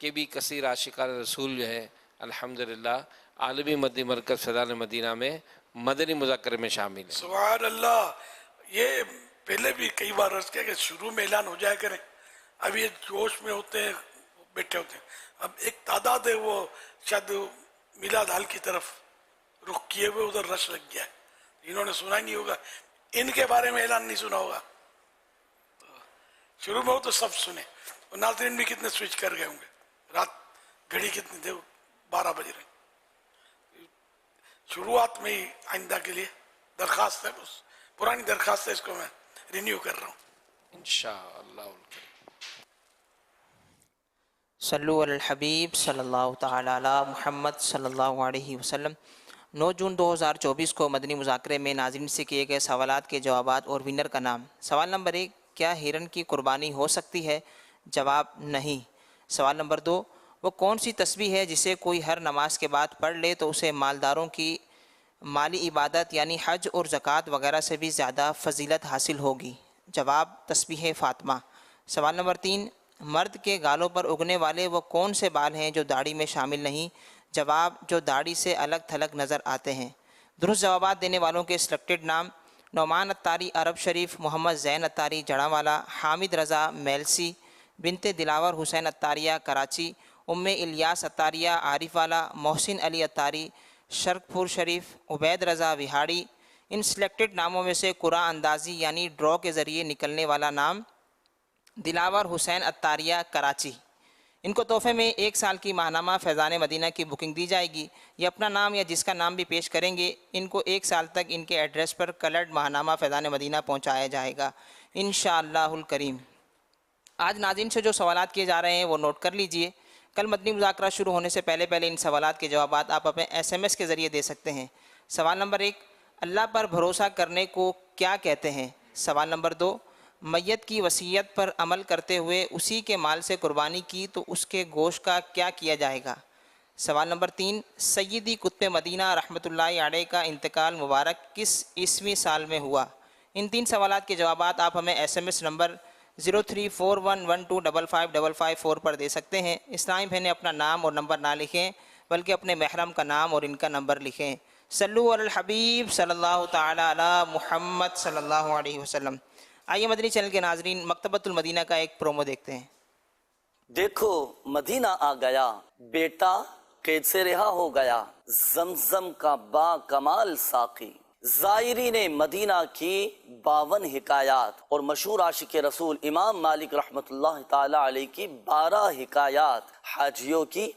के भी कसीर आशिकान रसूल जो है अल्हम्दुलिल्लाह आलमी मदनी मरकज़ फैज़ान मदीना में मदनी मुज़ाकरे में शामिल है। सुभान अल्लाह। ये पहले भी कई बार अर्ज़ किया कि शुरू में ऐलान हो जाया करें, अब ये जोश में होते हैं, बैठे होते हैं। अब एक तादाद है वो शायद मिलाद हाल की तरफ रुख किए हुए उधर रश लग गया है, इन्होंने सुना ही नहीं होगा, इनके बारे में ऐलान नहीं सुना होगा। तो शुरू में हो तो सब सुने, और नाज़रीन भी कितने स्विच कर गए होंगे। रात घड़ी कितनी थे, 12 बज रहे। शुरुआत में ही आइंदा के लिए दरख्वास्त है, बस पुरानी दरख्वास्त है, इसको मैं रिन्यू कर रहा हूँ इंशाअल्लाह। सल्लु अलल हबीब सल्लल्लाहु तआला अला मुहम्मद सल्लल्लाहु अलैहि वसल्लम। 9 जून 2024 को मदनी मुज़ाकरे में नाज़रीन से किए गए सवालात के जवाबात और विनर का नाम। सवाल नंबर 1, क्या हिरन की कुर्बानी हो सकती है? जवाब नहीं। सवाल नंबर 2, वो कौन सी तस्बीह है जिसे कोई हर नमाज के बाद पढ़ ले तो उसे मालदारों की مالی عبادت یعنی حج اور زکوٰۃ وغیرہ سے بھی زیادہ فضیلت حاصل ہوگی؟ جواب تسبیح فاطمہ۔ سوال نمبر 3، مرد کے گالوں پر اگنے والے وہ کون سے بال ہیں جو داڑھی میں شامل نہیں؟ جواب جو داڑھی سے الگ تھلگ نظر آتے ہیں۔ درست جوابات دینے والوں کے سلیکٹڈ نام: نعمان اتاری عرب شریف، محمد زین اتاری جڑاں والا، حامد رضا میلسی، بنت دلاور حسین اتاریہ کراچی، ام الیاس اتاریہ عارف والا، محسن علی اتاری شرک پور شریف، عبید رضا وہاڑی۔ ان سلیکٹڈ ناموں میں سے قرعہ اندازی یعنی ڈرا کے ذریعے نکلنے والا نام دلاور حسین اتاریہ کراچی۔ ان کو تحفے میں 1 سال کی ماہنامہ فیضان مدینہ کی بکنگ دی جائے گی۔ یہ اپنا نام یا جس کا نام بھی پیش کریں گے، ان کو 1 سال تک ان کے ایڈریس پر کلرڈ ماہنامہ فیضان مدینہ پہنچایا جائے گا انشاءاللہ الکریم۔ آج ناظرین سے جو سوالات کیے جا رہے ہیں وہ نوٹ کر لیجئے۔ کل مدنی مذاکرہ شروع ہونے سے پہلے ان سوالات کے جوابات آپ اپنے SMS کے ذریعے دے سکتے ہیں۔ سوال نمبر 1، اللہ پر بھروسہ کرنے کو کیا کہتے ہیں؟ سوال نمبر 2، میت کی وصیت پر عمل کرتے ہوئے اسی کے مال سے قربانی کی تو اس کے گوشت کا کیا کیا جائے گا؟ سوال نمبر 3، سیدی قطب مدینہ رحمۃ اللہ علیہ کا انتقال مبارک کس عیسوی سال میں ہوا؟ ان 3 سوالات کے جوابات آپ ہمیں SMS نمبر 0341125555 پر دے سکتے ہیں۔ اسلامی بہنیں اپنا نام اور نمبر نہ لکھیں بلکہ اپنے محرم کا نام اور ان کا نمبر لکھیں۔ صلو علی الحبیب صلی اللہ تعالی علی محمد صلی اللہ علیہ وسلم۔ آئیے مدنی چینل کے ناظرین مکتبۃ المدینہ کا ایک پرومو دیکھتے ہیں۔ دیکھو مدینہ آ گیا، بیٹا قید سے رہا ہو گیا، زمزم کا با کمال ساقی۔ زائرین مدینہ کی 52 حکایات اور مشہور عاشق رسول امام مالک رحمۃ اللہ تعالی علیہ کی 12 حکایات، حاجیوں کی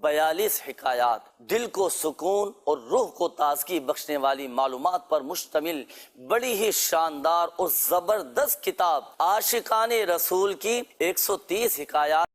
42 حکایات، دل کو سکون اور روح کو تازگی بخشنے والی معلومات پر مشتمل بڑی ہی شاندار اور زبردست کتاب عاشقان رسول کی 130 حکایات